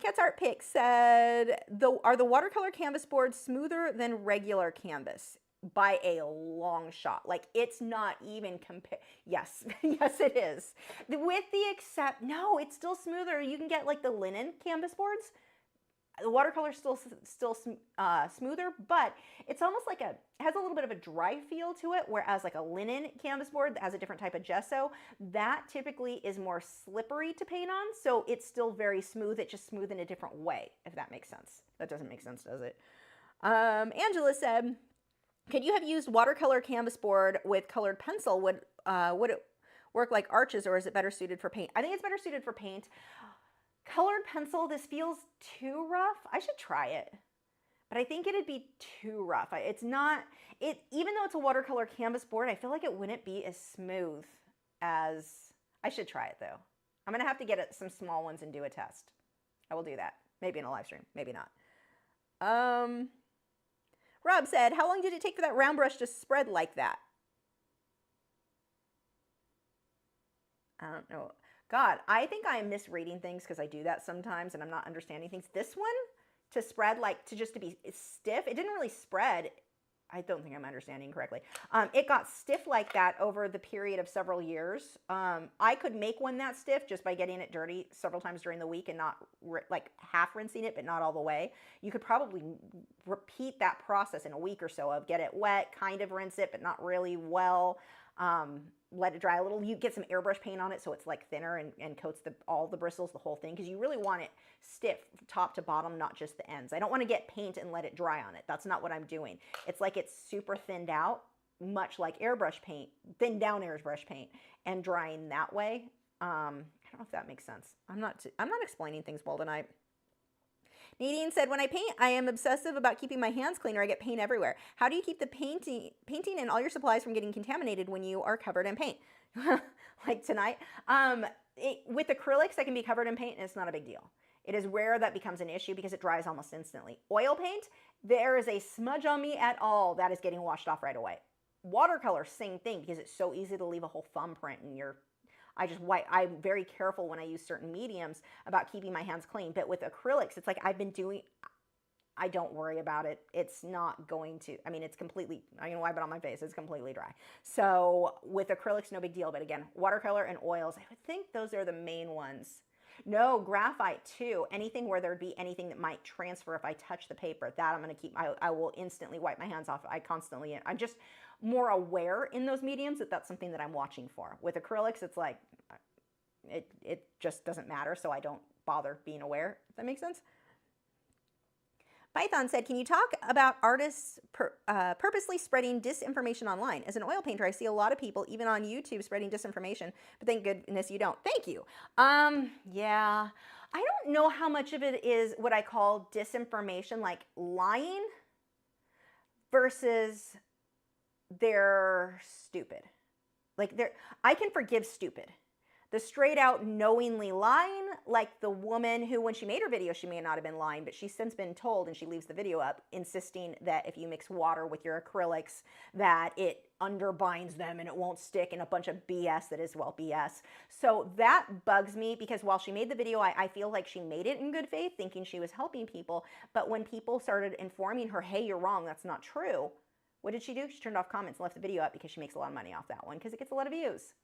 Cat's Art Pick said, are the watercolor canvas boards smoother than regular canvas? By a long shot. Like, it's not even yes, yes it is. With the no, it's still smoother. You can get like the linen canvas boards. The watercolor is still smoother, but it's almost like has a little bit of a dry feel to it, whereas like a linen canvas board that has a different type of gesso, that typically is more slippery to paint on, so it's still very smooth. It's just smooth in a different way, if that makes sense. That doesn't make sense, does it? Angela said, could you have used watercolor canvas board with colored pencil? Would it work like arches, or is it better suited for paint? I think it's better suited for paint. Colored pencil, this feels too rough. I should try it, but I think it'd be too rough. It's not, even though it's a watercolor canvas board, I feel like it wouldn't be as smooth as, I should try it though. I'm gonna have to get some small ones and do a test. I will do that. Maybe in a live stream, maybe not. Rob said, how long did it take for that round brush to spread like that? I don't know. God, I think I am misreading things because I do that sometimes and I'm not understanding things. This one, to spread, like to be stiff, it didn't really spread. I don't think I'm understanding correctly. It got stiff like that over the period of several years. I could make one that stiff just by getting it dirty several times during the week and not like half rinsing it, but not all the way. You could probably repeat that process in a week or so of get it wet, kind of rinse it, but not really well. Let it dry a little. You get some airbrush paint on it so it's like thinner and coats all the bristles, the whole thing, because you really want it stiff top to bottom, not just the ends. I don't want to get paint and let it dry on it. That's not what I'm doing. It's like it's super thinned out, much like airbrush paint, thinned down airbrush paint, and drying that way. I don't know if that makes sense. I'm not explaining things well tonight. Nadine said, when I paint, I am obsessive about keeping my hands clean or I get paint everywhere. How do you keep the painting and all your supplies from getting contaminated when you are covered in paint? Like tonight. With acrylics, that can be covered in paint and it's not a big deal. It is rare that becomes an issue because it dries almost instantly. Oil paint, there is a smudge on me at all, that is getting washed off right away. Watercolor, same thing, because it's so easy to leave a whole thumbprint in your... I'm very careful when I use certain mediums about keeping my hands clean. But with acrylics, it's like I've been doing, I don't worry about it. It's not going to, I mean, it's completely, I can wipe it on my face. It's completely dry. So with acrylics, no big deal. But again, watercolor and oils, I would think those are the main ones. No, graphite too. Anything where there'd be anything that might transfer if I touch the paper, that I'm going to keep, I will instantly wipe my hands off. I'm just more aware in those mediums that that's something that I'm watching for. With acrylics, it's like, it just doesn't matter, so I don't bother being aware, if that makes sense. Python said, can you talk about artists purposely spreading disinformation online? As an oil painter, I see a lot of people, even on YouTube, spreading disinformation, but thank goodness you don't. Thank you. Yeah, I don't know how much of it is what I call disinformation, like lying, versus they're stupid. Like I can forgive stupid. The straight out knowingly lying, like the woman who, when she made her video, she may not have been lying, but she's since been told, and she leaves the video up, insisting that if you mix water with your acrylics, that it underbinds them and it won't stick, and a bunch of BS that is, well, BS. So that bugs me, because while she made the video, I feel like she made it in good faith, thinking she was helping people. But when people started informing her, hey, you're wrong, that's not true, what did she do? She turned off comments and left the video up, because she makes a lot of money off that one, because it gets a lot of views.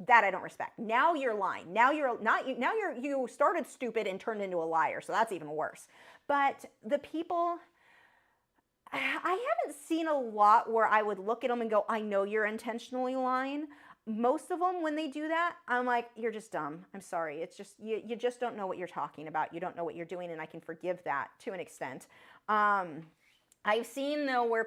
That I don't respect. Now you're lying. Now you started stupid and turned into a liar, so that's even worse. But the people, I haven't seen a lot where I would look at them and go, I know you're intentionally lying. Most of them, when they do that, I'm like, you're just dumb. I'm sorry. It's just, you just don't know what you're talking about. You don't know what you're doing, and I can forgive that to an extent. I've seen, though, where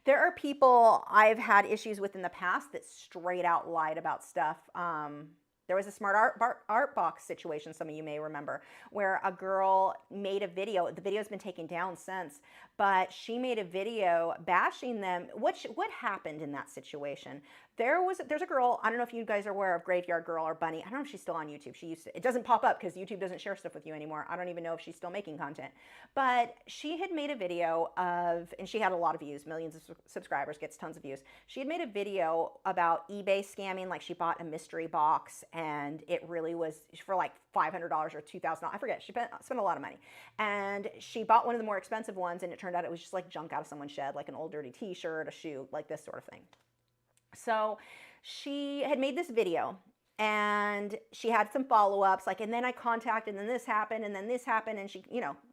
there are people I've had issues with in the past that straight out lied about stuff. There was a smart art box situation, some of you may remember, where a girl made a video. The video's been taken down since, but she made a video bashing them. What happened in that situation? There's a girl, I don't know if you guys are aware of Graveyard Girl or Bunny. I don't know if she's still on YouTube. She used to, it doesn't pop up because YouTube doesn't share stuff with you anymore. I don't even know if she's still making content. But she had made a video of, and she had a lot of views, millions of subscribers, gets tons of views. She had made a video about eBay scamming, like she bought a mystery box and it really was for like $500 or $2,000. I forget, she spent a lot of money. And she bought one of the more expensive ones, and it turned out it was just like junk out of someone's shed, like an old dirty t-shirt, a shoe, like this sort of thing. So she had made this video, and she had some follow-ups, like, and then I contacted, and then this happened, and then this happened, and she,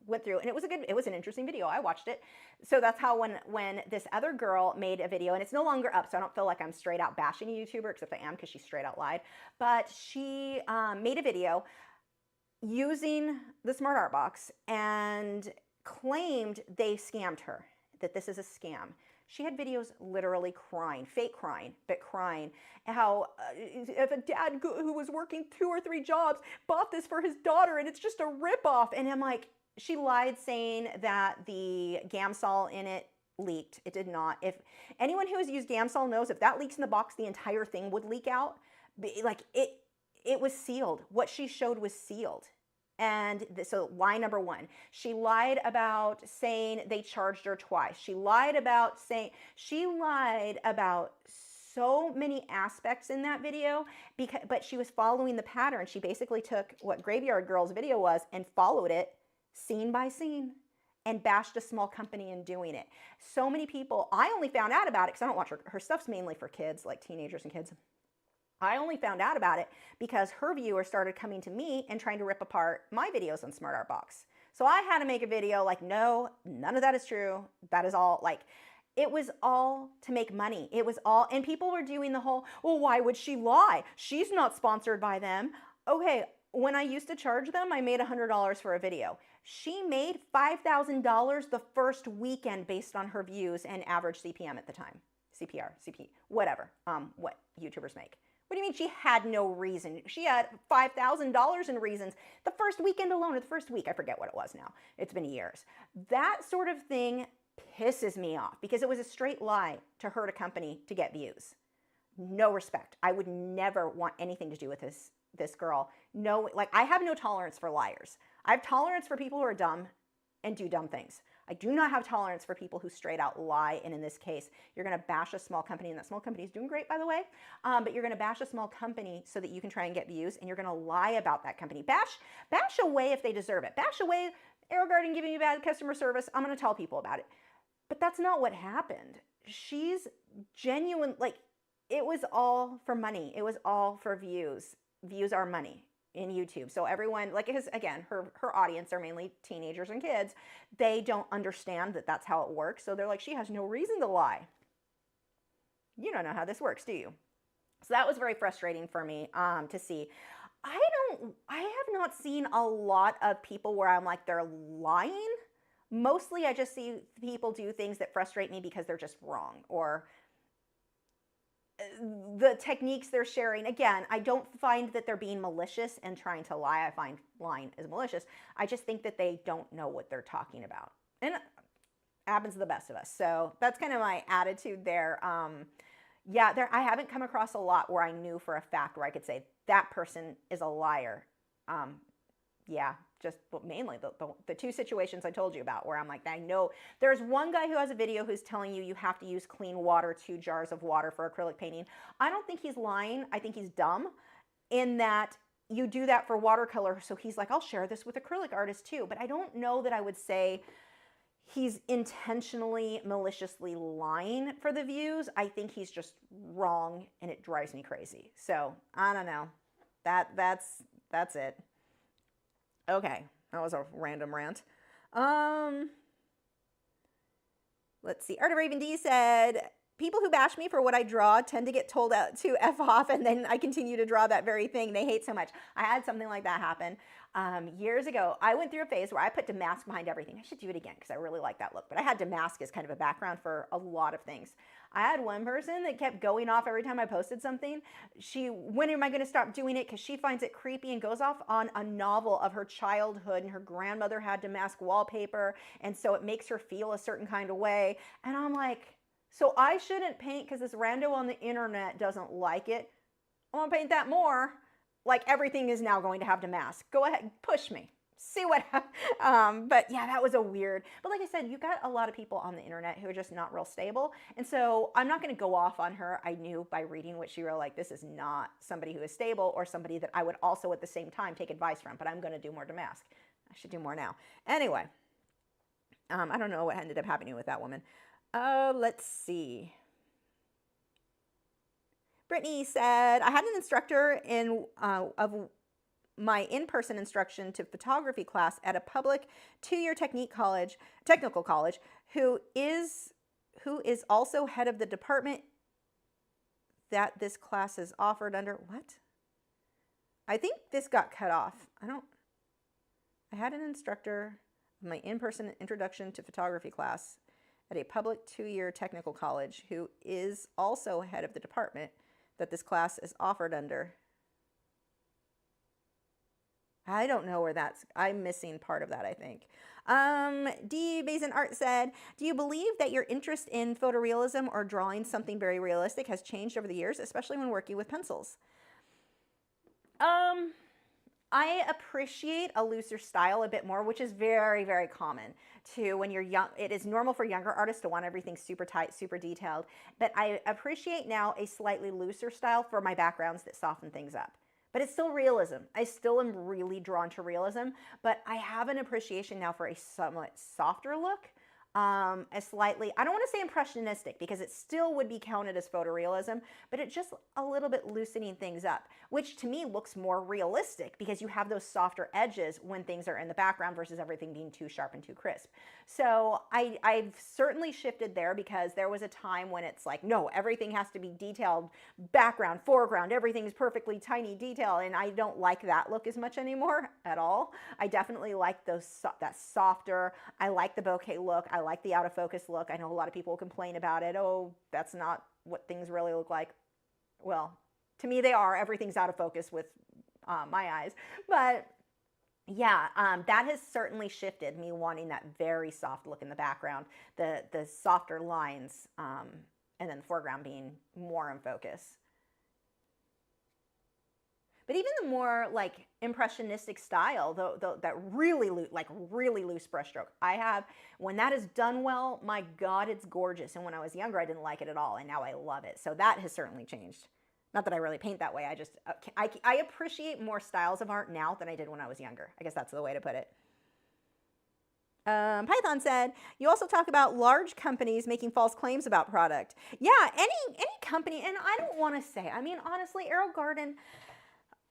went through, and it was an interesting video. I watched it. So that's how when this other girl made a video, and it's no longer up, so I don't feel like I'm straight out bashing a YouTuber, except I am, because she straight out lied. But she made a video using the Smart Art Box and claimed they scammed her, that this is a scam. She had videos literally crying, fake crying, but crying, how if a dad who was working 2 or 3 jobs bought this for his daughter and it's just a ripoff. And I'm like, she lied saying that the Gamsol in it leaked. It did not. If anyone who has used Gamsol knows, if that leaks in the box, the entire thing would leak out. Like it was sealed. What she showed was sealed. And so lie number 1, she lied about saying they charged her twice. She lied about so many aspects in that video, but she was following the pattern. She basically took what Graveyard Girl's video was and followed it scene by scene and bashed a small company in doing it. So many people, I only found out about it because I don't watch her stuff's mainly for kids, like teenagers and kids. I only found out about it because her viewers started coming to me and trying to rip apart my videos on Smart Art Box. So I had to make a video like, no, none of that is true. That is all, like, it was all to make money. It was all, and people were doing the whole, well, why would she lie? She's not sponsored by them. Okay, when I used to charge them, I made $100 for a video. She made $5,000 the first weekend based on her views and average CPM at the time. CPR, CP, whatever, what YouTubers make. What do you mean she had no reason? She had $5,000 in reasons the first weekend alone, or the first week, I forget what it was now. It's been years. That sort of thing pisses me off because it was a straight lie to hurt a company to get views. No respect. I would never want anything to do with this girl. No, like, I have no tolerance for liars. I have tolerance for people who are dumb and do dumb things. I do not have tolerance for people who straight out lie, and in this case, you're going to bash a small company, and that small company is doing great, by the way, but you're going to bash a small company so that you can try and get views, and you're going to lie about that company. Bash away if they deserve it. Bash away, AeroGarden giving you bad customer service. I'm going to tell people about it. But that's not what happened. She's genuine, like, it was all for money. It was all for views. Views are money in YouTube. So everyone, like, because again, her audience are mainly teenagers and kids. They don't understand that that's how it works. So they're like, she has no reason to lie. You don't know how this works, do you? So that was very frustrating for me to see. I have not seen a lot of people where I'm like, they're lying. Mostly I just see people do things that frustrate me because they're just wrong, or the techniques they're sharing. Again, I don't find that they're being malicious and trying to lie. I find lying is malicious. I just think that they don't know what they're talking about. And it happens to the best of us. So that's kind of my attitude there. Yeah, I haven't come across a lot where I knew for a fact where I could say that person is a liar. Yeah, just mainly the two situations I told you about where I'm like, I know there's one guy who has a video who's telling you you have to use clean water, 2 jars of water for acrylic painting. I don't think he's lying. I think he's dumb in that you do that for watercolor. So he's like, I'll share this with acrylic artists too. But I don't know that I would say he's intentionally, maliciously lying for the views. I think he's just wrong and it drives me crazy. So I don't know. That's it. Okay, that was a random rant. Let's see. Art of Raven D said, people who bash me for what I draw tend to get told out to F off, and then I continue to draw that very thing they hate so much. I had something like that happen years ago. I went through a phase where I put damask behind everything. I should do it again because I really like that look. But I had damask as kind of a background for a lot of things. I had one person that kept going off every time I posted something. When am I going to stop doing it? Because she finds it creepy and goes off on a novel of her childhood, and her grandmother had damask wallpaper, and so it makes her feel a certain kind of way. And I'm like, so I shouldn't paint because this rando on the internet doesn't like it. I want to paint that more. Like everything is now going to have damask. Go ahead, push me. See what happens. But yeah, that was a weird. But like I said, you got a lot of people on the internet who are just not real stable. And so I'm not going to go off on her. I knew by reading what she wrote, like this is not somebody who is stable or somebody that I would also at the same time take advice from. But I'm going to do more damask. I should do more now. Anyway, I don't know what ended up happening with that woman. Let's see. Brittany said, I had an instructor of my in-person instruction to photography class at a public 2-year technical college who is also head of the department that this class is offered under. What? I think this got cut off. I had an instructor of my in-person introduction to photography class at a public 2-year technical college who is also head of the department that this class is offered under. I don't know where I'm missing part of that, I think. D. Bazin Art said, do you believe that your interest in photorealism or drawing something very realistic has changed over the years, especially when working with pencils? I appreciate a looser style a bit more, which is very, very common to when you're young. It is normal for younger artists to want everything super tight, super detailed. But I appreciate now a slightly looser style for my backgrounds that soften things up. But it's still realism. I still am really drawn to realism, but I have an appreciation now for a somewhat softer look. A slightly, I don't want to say impressionistic because it still would be counted as photorealism, but it's just a little bit loosening things up, which to me looks more realistic because you have those softer edges when things are in the background versus everything being too sharp and too crisp. So I've certainly shifted there because there was a time when it's like, no, everything has to be detailed, background, foreground, everything's perfectly tiny detail, and I don't like that look as much anymore at all. I definitely like that softer, I like the bokeh look, I like the out of focus look. I know a lot of people complain about it. Oh, that's not what things really look like. Well, to me they are. Everything's out of focus with my eyes. But yeah, that has certainly shifted me wanting that very soft look in the background, the softer lines, and then the foreground being more in focus. But even the more like impressionistic style, that really loose brushstroke, I have, when that is done well, my God, it's gorgeous. And when I was younger, I didn't like it at all, and now I love it. So that has certainly changed. Not that I really paint that way. I appreciate more styles of art now than I did when I was younger. I guess that's the way to put it. Python said, you also talk about large companies making false claims about product. Yeah, any company, and I don't want to say, I mean, honestly, Arrow Garden,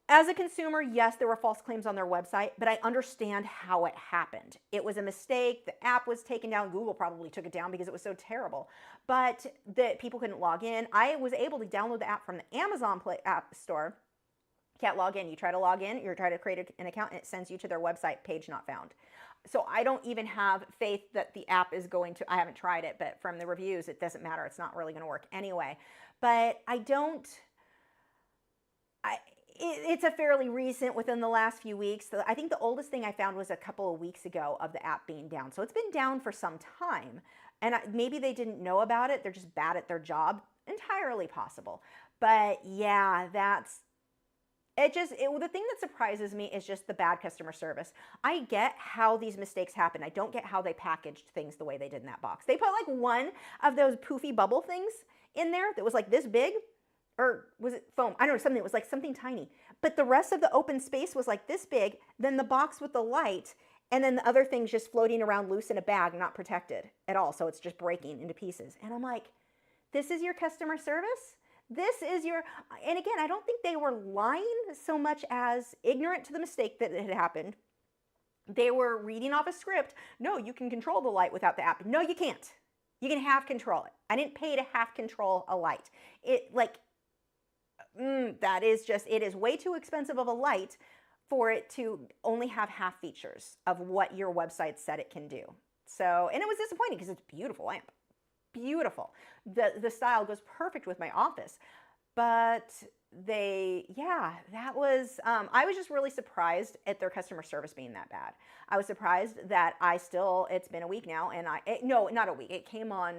as a consumer, yes, there were false claims on their website, but I understand how it happened. It was a mistake. The app was taken down. Google probably took it down because it was so terrible. But the people couldn't log in. I was able to download the app from the Amazon App Store. Can't log in. You try to log in, you try to create an account, and it sends you to their website, page not found. So I don't even have faith that the app is going to, I haven't tried it, but from the reviews, it doesn't matter. It's not really going to work anyway. But it's a fairly recent, within the last few weeks. So I think the oldest thing I found was a couple of weeks ago of the app being down. So it's been down for some time. And maybe they didn't know about it. They're just bad at their job. Entirely possible. But yeah, the thing that surprises me is just the bad customer service. I get how these mistakes happen. I don't get how they packaged things the way they did in that box. They put like one of those poofy bubble things in there that was like this big, or was it foam? I don't know, something. It was like something tiny. But the rest of the open space was like this big, then the box with the light, and then the other things just floating around loose in a bag, not protected at all. So it's just breaking into pieces. And I'm like, this is your customer service? This is your, and again, I don't think they were lying so much as ignorant to the mistake that had happened. They were reading off a script. No, you can control the light without the app. No, you can't. You can half control it. I didn't pay to half control a light. That is just, it is way too expensive of a light for it to only have half features of what your website said it can do. So, and it was disappointing because it's a beautiful lamp. Beautiful. The style goes perfect with my office. But that was, I was just really surprised at their customer service being that bad. I was surprised that it's been a week now, and no, not a week. It came on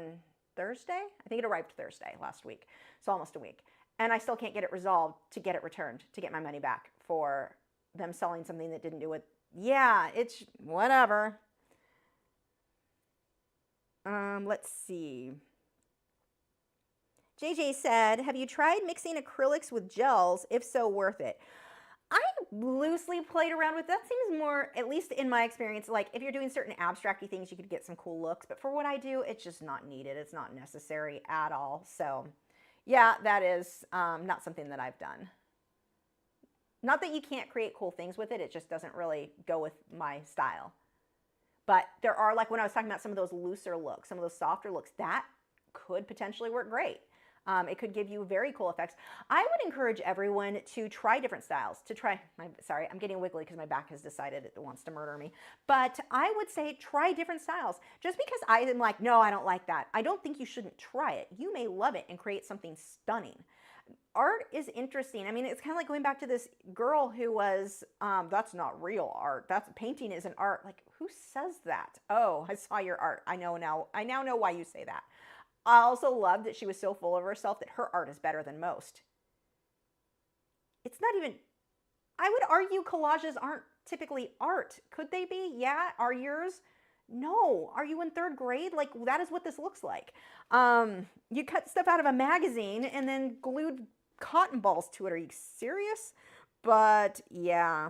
Thursday. I think it arrived Thursday last week. So almost a week. And I still can't get it resolved to get it returned, to get my money back for them selling something that didn't do it. Yeah, it's whatever. Let's see. JJ said, have you tried mixing acrylics with gels? If so, worth it? I loosely played around with that. Seems more, at least in my experience, like if you're doing certain abstracty things, you could get some cool looks. But for what I do, it's just not needed. It's not necessary at all. So yeah, that is not something that I've done. Not that you can't create cool things with it. It just doesn't really go with my style. But there are, like when I was talking about some of those looser looks, some of those softer looks, that could potentially work great. It could give you very cool effects. I would encourage everyone to try different styles, sorry, I'm getting wiggly because my back has decided it wants to murder me. But I would say try different styles. Just because I am like, no, I don't like that, I don't think you shouldn't try it. You may love it and create something stunning. Art is interesting. I mean, it's kind of like going back to this girl who was, that's not real art. Painting isn't art. Like, who says that? Oh, I saw your art. I now know why you say that. I also love that she was so full of herself that her art is better than most. It's not even, I would argue collages aren't typically art. Could they be? Yeah. Are yours? No. Are you in third grade? Like, that is what this looks like. You cut stuff out of a magazine and then glued cotton balls to it. Are you serious? But yeah.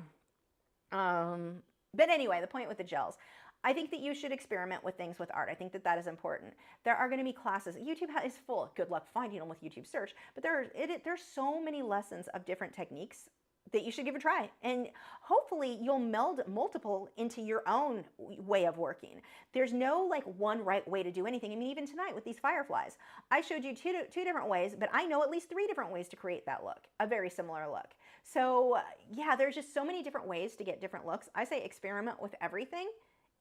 But anyway, the point with the gels, I think that you should experiment with things with art. I think that that is important. There are going to be classes. YouTube is full. Good luck finding them with YouTube search. But there's so many lessons of different techniques that you should give a try. And hopefully you'll meld multiple into your own way of working. There's no like one right way to do anything. I mean, even tonight with these fireflies, I showed you two different ways, but I know at least 3 different ways to create that look, a very similar look. So yeah, there's just so many different ways to get different looks. I say experiment with everything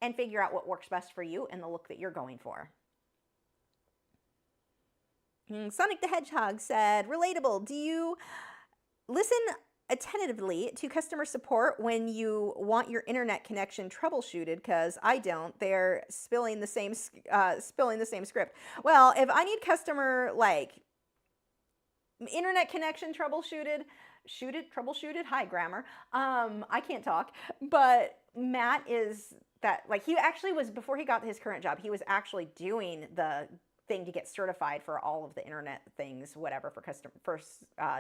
and figure out what works best for you and the look that you're going for. Sonic the Hedgehog said, relatable, do you listen attentively to customer support when you want your internet connection troubleshooted? Because I don't. They're spilling the same script. Well, if I need customer like internet connection troubleshooted, hi grammar. I can't talk, but Matt is that, like, he actually was, before he got his current job, he was actually doing the thing to get certified for all of the internet things, whatever, for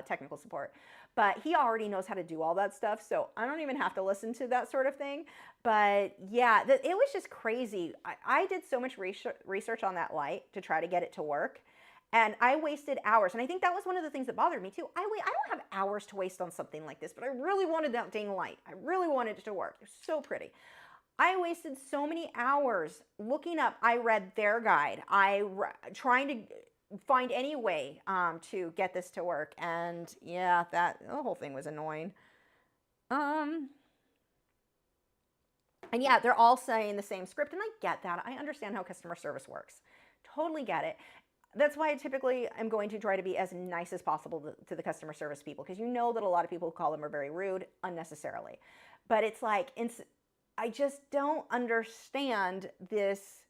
technical support. But he already knows how to do all that stuff, so I don't even have to listen to that sort of thing. But yeah, it was just crazy. I did so much research on that light to try to get it to work, and I wasted hours. And I think that was one of the things that bothered me too. I don't have hours to waste on something like this, but I really wanted that dang light. I really wanted it to work. It was so pretty. I wasted so many hours looking up. I read their guide. Trying to find any way to get this to work. And yeah, the whole thing was annoying. And yeah, they're all saying the same script, and I get that. I understand how customer service works. Totally get it. That's why I typically am going to try to be as nice as possible to the customer service people, because you know that a lot of people who call them are very rude unnecessarily. But it's like, I just don't understand this.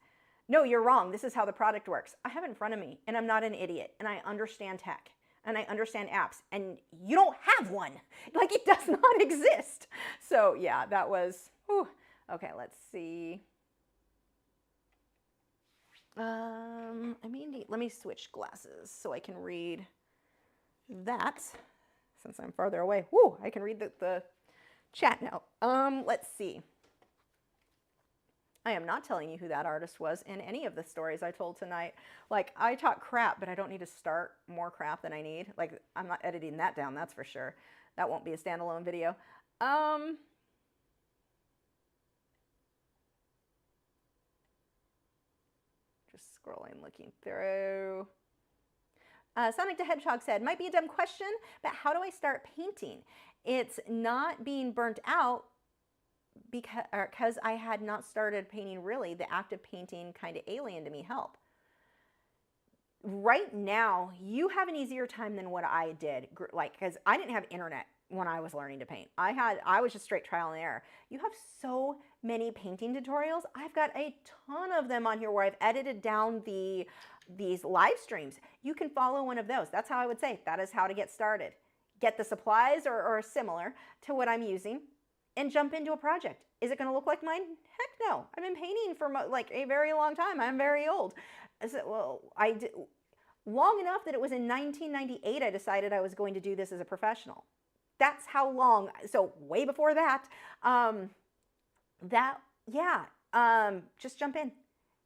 No, you're wrong. This is how the product works. I have it in front of me, and I'm not an idiot, and I understand tech, and I understand apps, and you don't have one. Like, it does not exist. So yeah, that was, whew. Okay, let's see. Let me switch glasses so I can read that. Since I'm farther away, whoo, I can read the chat now. Let's see. I am not telling you who that artist was in any of the stories I told tonight. Like, I talk crap, but I don't need to start more crap than I need. Like, I'm not editing that down, that's for sure. That won't be a standalone video. Just scrolling, looking through. Sonic the Hedgehog said, might be a dumb question, but how do I start painting? It's not being burnt out because I had not started painting really. The act of painting kind of alien to me help. Right now, you have an easier time than what I did, like, because I didn't have internet when I was learning to paint. I was just straight trial and error. You have so many painting tutorials. I've got a ton of them on here where I've edited down these live streams. You can follow one of those. That's how I would say that is how to get started. Get the supplies or similar to what I'm using and jump into a project. Is it going to look like mine? Heck no. I've been painting for like a very long time. I'm very old. Well, I did long enough that it was in 1998 I decided I was going to do this as a professional. That's how long. So way before that, just jump in.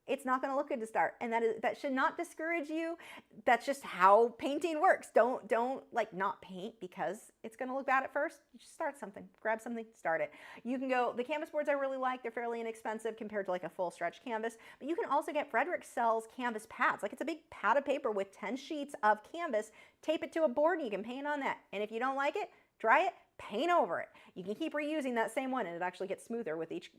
It's not going to look good to start, and that should not discourage you. That's just how painting works. Don't like not paint because it's going to look bad at first. You just start something, grab something, start it. You can go, the canvas boards I really like, they're fairly inexpensive compared to like a full stretch canvas, but you can also get Frederick sells canvas pads. Like, it's a big pad of paper with 10 sheets of canvas, tape it to a board and you can paint on that. And if you don't like it, dry it, paint over it. You can keep reusing that same one and it actually gets smoother with each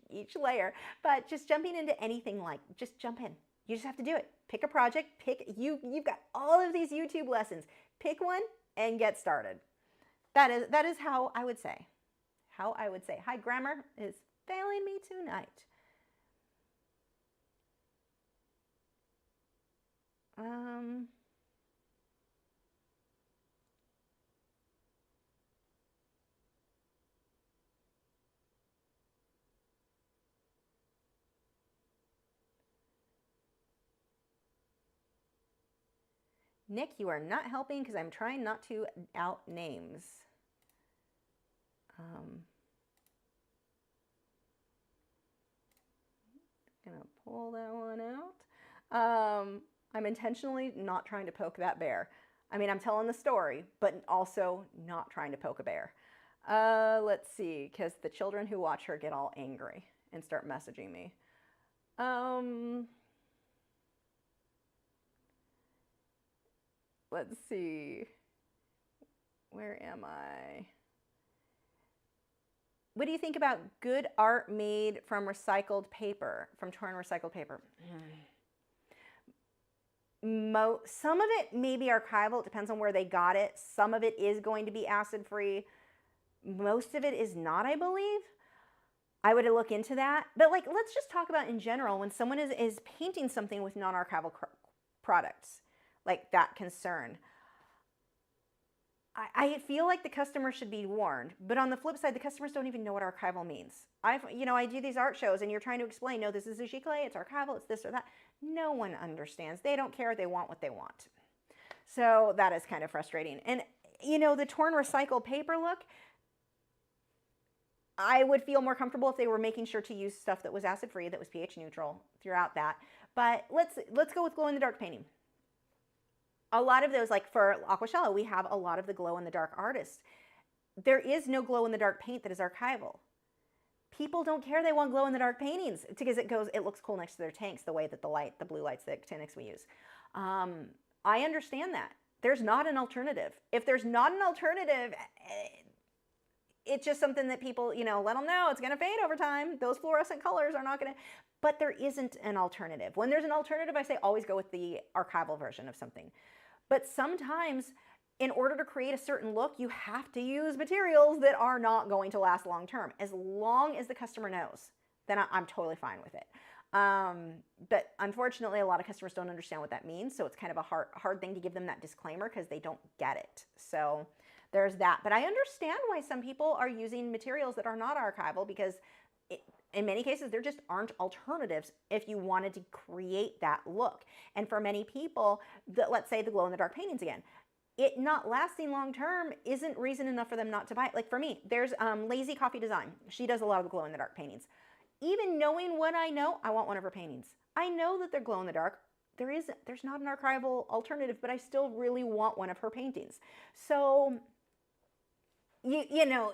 layer. But just jumping into anything, like, just jump in. You just have to do it. Pick a project, you've got all of these YouTube lessons. Pick one and get started. That is how I would say. Hi, grammar is failing me tonight. Nick, you are not helping because I'm trying not to out names. Gonna pull that one out. I'm intentionally not trying to poke that bear. I mean, I'm telling the story, but also not trying to poke a bear. Let's see, because the children who watch her get all angry and start messaging me. Let's see. Where am I? What do you think about good art made from recycled paper, from torn recycled paper? Some of it may be archival. It depends on where they got it. Some of it is going to be acid-free. Most of it is not, I believe. I would look into that. But like, let's just talk about in general, when someone is painting something with non-archival products, like that concern. I feel like the customer should be warned, but on the flip side, the customers don't even know what archival means. I do these art shows and you're trying to explain, no, this is a giclée, it's archival, it's this or that. No one understands. They don't care. They want what they want. So that is kind of frustrating. And the torn recycled paper look, I would feel more comfortable if they were making sure to use stuff that was acid-free, that was pH neutral throughout that. But let's go with glow-in-the-dark painting. A lot of those, like for Aquashello, we have a lot of the glow-in-the-dark artists. There is no glow-in-the-dark paint that is archival. People don't care. They want glow-in-the-dark paintings because it looks cool next to their tanks, the way that the blue lights, the actinics we use. I understand that. There's not an alternative. If there's not an alternative, it's just something that people, you know, let them know it's going to fade over time. Those fluorescent colors are not going to, but there isn't an alternative. When there's an alternative, I say always go with the archival version of something. But sometimes in order to create a certain look, you have to use materials that are not going to last long term. As long as the customer knows, then I'm totally fine with it. But unfortunately, a lot of customers don't understand what that means. So it's kind of a hard thing to give them that disclaimer because they don't get it. So there's that. But I understand why some people are using materials that are not archival because in many cases, there just aren't alternatives if you wanted to create that look. And for many people, let's say the glow-in-the-dark paintings again, it not lasting long term isn't reason enough for them not to buy it. Like for me, there's Lazy Coffee Design. She does a lot of the glow-in-the-dark paintings. Even knowing what I know, I want one of her paintings. I know that they're glow in the dark. There's not an archival alternative, but I still really want one of her paintings. So, you know,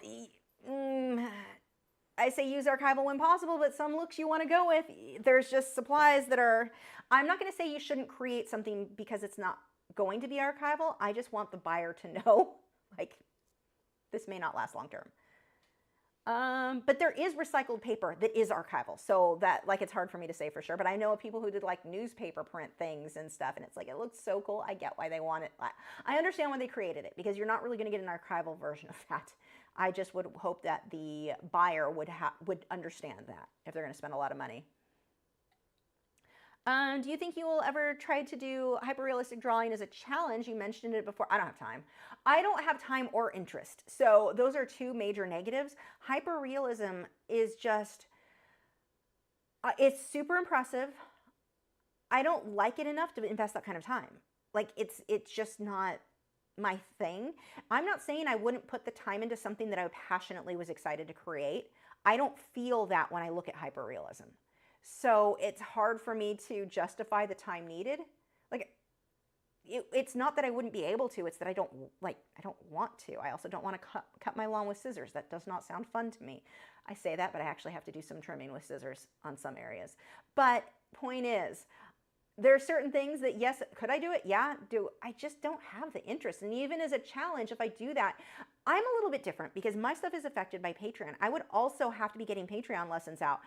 I say use archival when possible, but some looks you want to go with, there's just supplies that are, I'm not going to say you shouldn't create something because it's not going to be archival. I just want the buyer to know, like, this may not last long term. But there is recycled paper that is archival. So that, like, it's hard for me to say for sure, but I know of people who did like newspaper print things and stuff. And it's like, it looks so cool. I get why they want it. I understand why they created it because you're not really going to get an archival version of that. I just would hope that the buyer would understand that if they're going to spend a lot of money. Do you think you will ever try to do hyperrealistic drawing as a challenge? You mentioned it before. I don't have time. I don't have time or interest. So those are two major negatives. Hyperrealism is just, it's super impressive. I don't like it enough to invest that kind of time. Like it's just not my thing. I'm not saying I wouldn't put the time into something that I passionately was excited to create. I don't feel that when I look at hyperrealism. So it's hard for me to justify the time needed. Like, it's not that I wouldn't be able to, it's that I don't want to. I also don't want to cut my lawn with scissors. That does not sound fun to me. I say that, but I actually have to do some trimming with scissors on some areas. But point is, there are certain things that, yes, could I do it? Yeah, I just don't have the interest. And even as a challenge, if I do that, I'm a little bit different because my stuff is affected by Patreon. I would also have to be getting Patreon lessons out.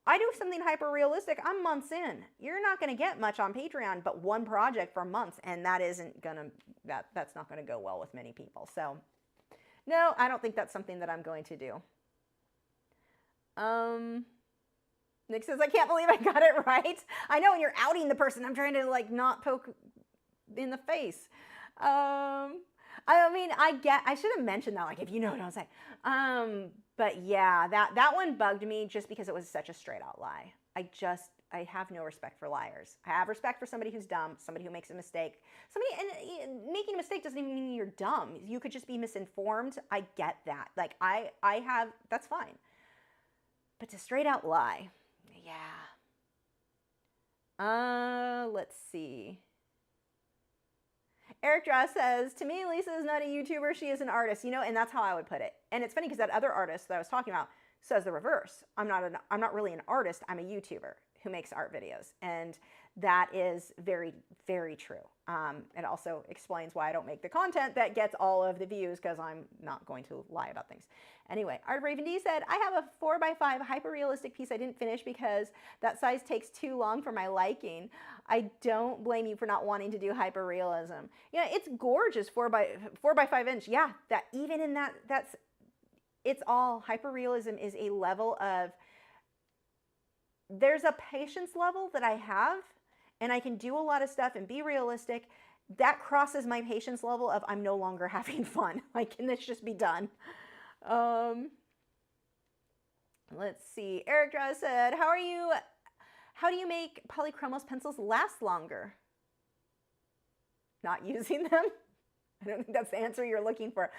I do something hyper realistic, I'm months in. You're not going to get much on Patreon, but one project for months, and that isn't going to, that's not going to go well with many people. So, no, I don't think that's something that I'm going to do. Nick says, I can't believe I got it right. I know, and you're outing the person. I'm trying to, like, not poke in the face. I mean, I should have mentioned that, like, if you know what I was saying. But yeah, that one bugged me just because it was such a straight out lie. I have no respect for liars. I have respect for somebody who's dumb, somebody who makes a mistake. And making a mistake doesn't even mean you're dumb. You could just be misinformed. I get that. Like, that's fine. But to straight out lie, yeah. Let's see. Eric Draw says, to me, Lisa is not a YouTuber, she is an artist, you know, and that's how I would put it. And it's funny because that other artist that I was talking about says the reverse. I'm not really an artist, I'm a YouTuber who makes art videos. And that is very, very true. It also explains why I don't make the content that gets all of the views because I'm not going to lie about things. Anyway, Art of Raven D said, I have a 4x5 hyper-realistic piece I didn't finish because that size takes too long for my liking. I don't blame you for not wanting to do hyper-realism. Yeah, it's gorgeous, 4x5 inch. Yeah, that even in it's all, hyper-realism is a level of, there's a patience level that I have, and I can do a lot of stuff and be realistic. That crosses my patience level of I'm no longer having fun. Like, can this just be done? Let's see. Eric Draw said, how do you make polychromos pencils last longer? Not using them? I don't think that's the answer you're looking for.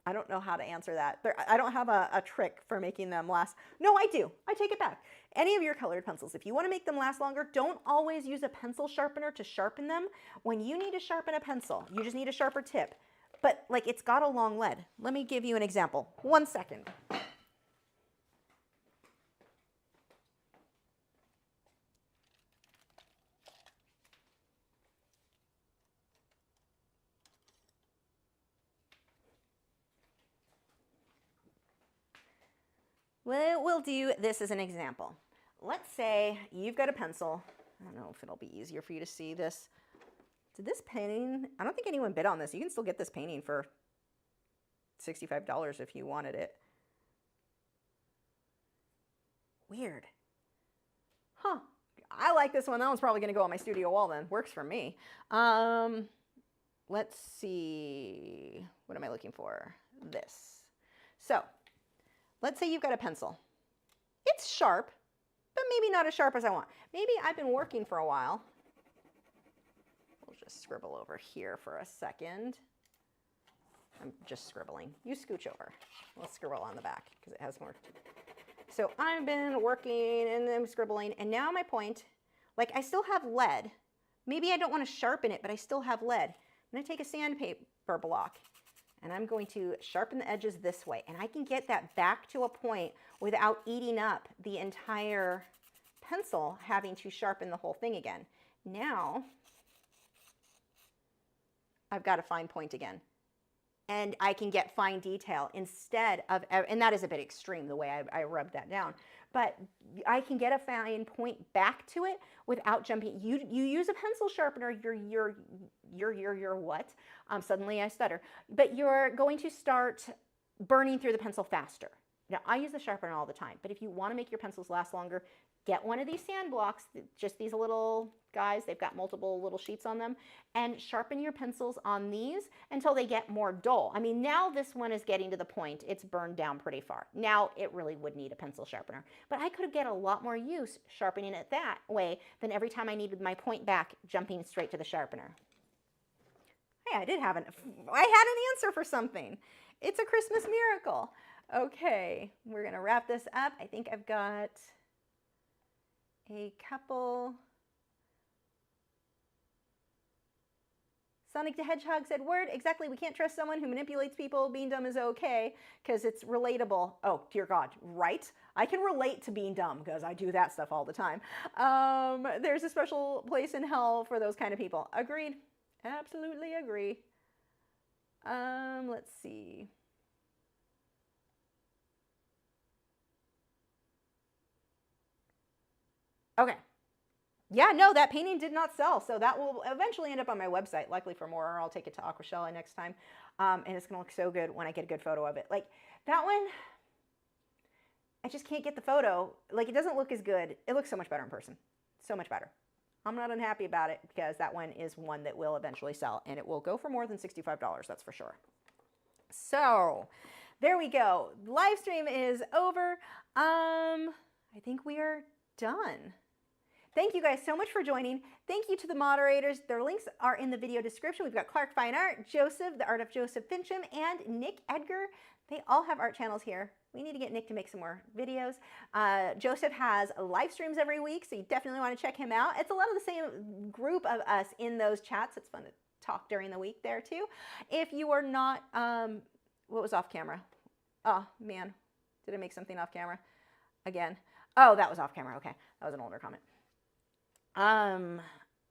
I don't know how to answer that. I don't have a trick for making them last. No, I do. I take it back. Any of your colored pencils, if you want to make them last longer, don't always use a pencil sharpener to sharpen them. When you need to sharpen a pencil, you just need a sharper tip. But, like, it's got a long lead. Let me give you an example. 1 second. We'll do this as an example. Let's say you've got a pencil. I don't know if it'll be easier for you to see this. Did this painting, I don't think anyone bid on this. You can still get this painting for $65 if you wanted it. Weird. Huh. I like this one. That one's probably going to go on my studio wall then. Works for me. Let's see. What am I looking for? This. So, let's say you've got a pencil. It's sharp, but maybe not as sharp as I want. Maybe I've been working for a while. We'll just scribble over here for a second. I'm just scribbling. You scooch over. We'll scribble on the back because it has more. So I've been working and I'm scribbling, and now my point, like I still have lead. Maybe I don't want to sharpen it, but I still have lead. I'm going to take a sandpaper block and I'm going to sharpen the edges this way, and I can get that back to a point without eating up the entire pencil, having to sharpen the whole thing again. Now I've got a fine point again. And I can get fine detail instead of, and that is a bit extreme the way I rubbed that down, but I can get a fine point back to it without jumping. You use a pencil sharpener, you're what? Suddenly I stutter. But you're going to start burning through the pencil faster. Now, I use the sharpener all the time, but if you want to make your pencils last longer, get one of these sand blocks, just these little guys, they've got multiple little sheets on them, and sharpen your pencils on these until they get more dull. I mean, now this one is getting to the point, it's burned down pretty far. Now it really would need a pencil sharpener, but I could get a lot more use sharpening it that way than every time I needed my point back, jumping straight to the sharpener. Hey, I had an answer for something. It's a Christmas miracle. Okay, we're gonna wrap this up. I think I've got a couple. Sonic the Hedgehog said, word, exactly, we can't trust someone who manipulates people. Being dumb is okay, because it's relatable. Oh, dear God, right? I can relate to being dumb, because I do that stuff all the time. There's a special place in hell for those kind of people. Agreed. Absolutely agree. Let's see. Okay. Yeah, no, that painting did not sell, so that will eventually end up on my website, likely for more, or I'll take it to Aquashella next time, and it's going to look so good when I get a good photo of it. Like, that one, I just can't get the photo. Like, it doesn't look as good. It looks so much better in person. So much better. I'm not unhappy about it, because that one is one that will eventually sell, and it will go for more than $65, that's for sure. So, there we go. Live stream is over. I think we are done. Thank you guys so much for joining. Thank you to the moderators. Their links are in the video description. We've got Clark Fine Art, Joseph, The Art of Joseph Fincham, and Nick Edgar. They all have art channels here. We need to get Nick to make some more videos. Joseph has live streams every week, so you definitely want to check him out. It's a lot of the same group of us in those chats. It's fun to talk during the week there too. If you are not, what was off camera? Oh man, did I make something off camera again? Oh, that was off camera. Okay, that was an older comment.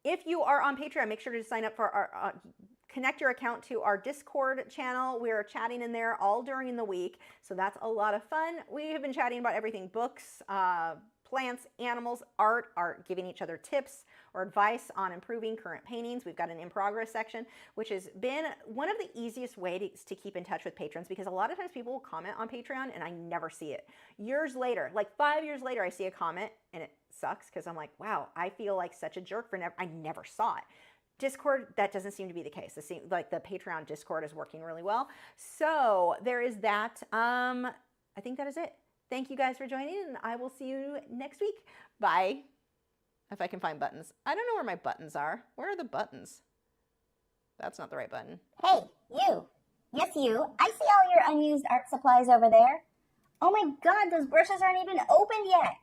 If you are on Patreon, make sure to sign up for our, connect your account to our Discord channel. We're chatting in there all during the week, so that's a lot of fun. We have been chatting about everything: books, plants, animals, art, giving each other tips or advice on improving current paintings. We've got an in progress section, which has been one of the easiest ways to keep in touch with patrons, because a lot of times people will comment on Patreon and I never see it. Years later, like 5 years later, I see a comment and it sucks, because I'm like, wow, I feel like such a jerk for I never saw it. Discord, that doesn't seem to be the case. It seems like the Patreon Discord is working really well. So there is that. I think that is it. Thank you guys for joining, and I will see you next week. Bye. If I can find buttons. I don't know where my buttons are. Where are the buttons? That's not the right button. Hey, you. Yes, you. I see all your unused art supplies over there. Oh my God, those brushes aren't even opened yet.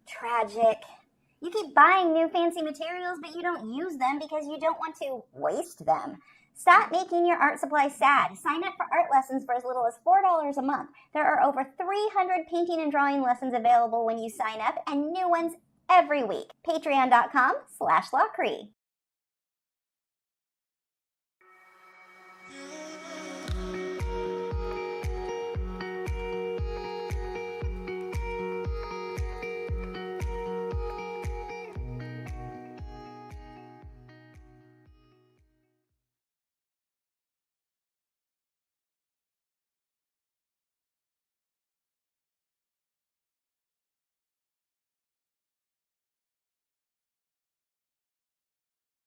Tragic. You keep buying new fancy materials, but you don't use them because you don't want to waste them. Stop making your art supplies sad. Sign up for art lessons for as little as $4 a month. There are over 300 painting and drawing lessons available when you sign up, and new ones every week. Patreon.com/Lachri.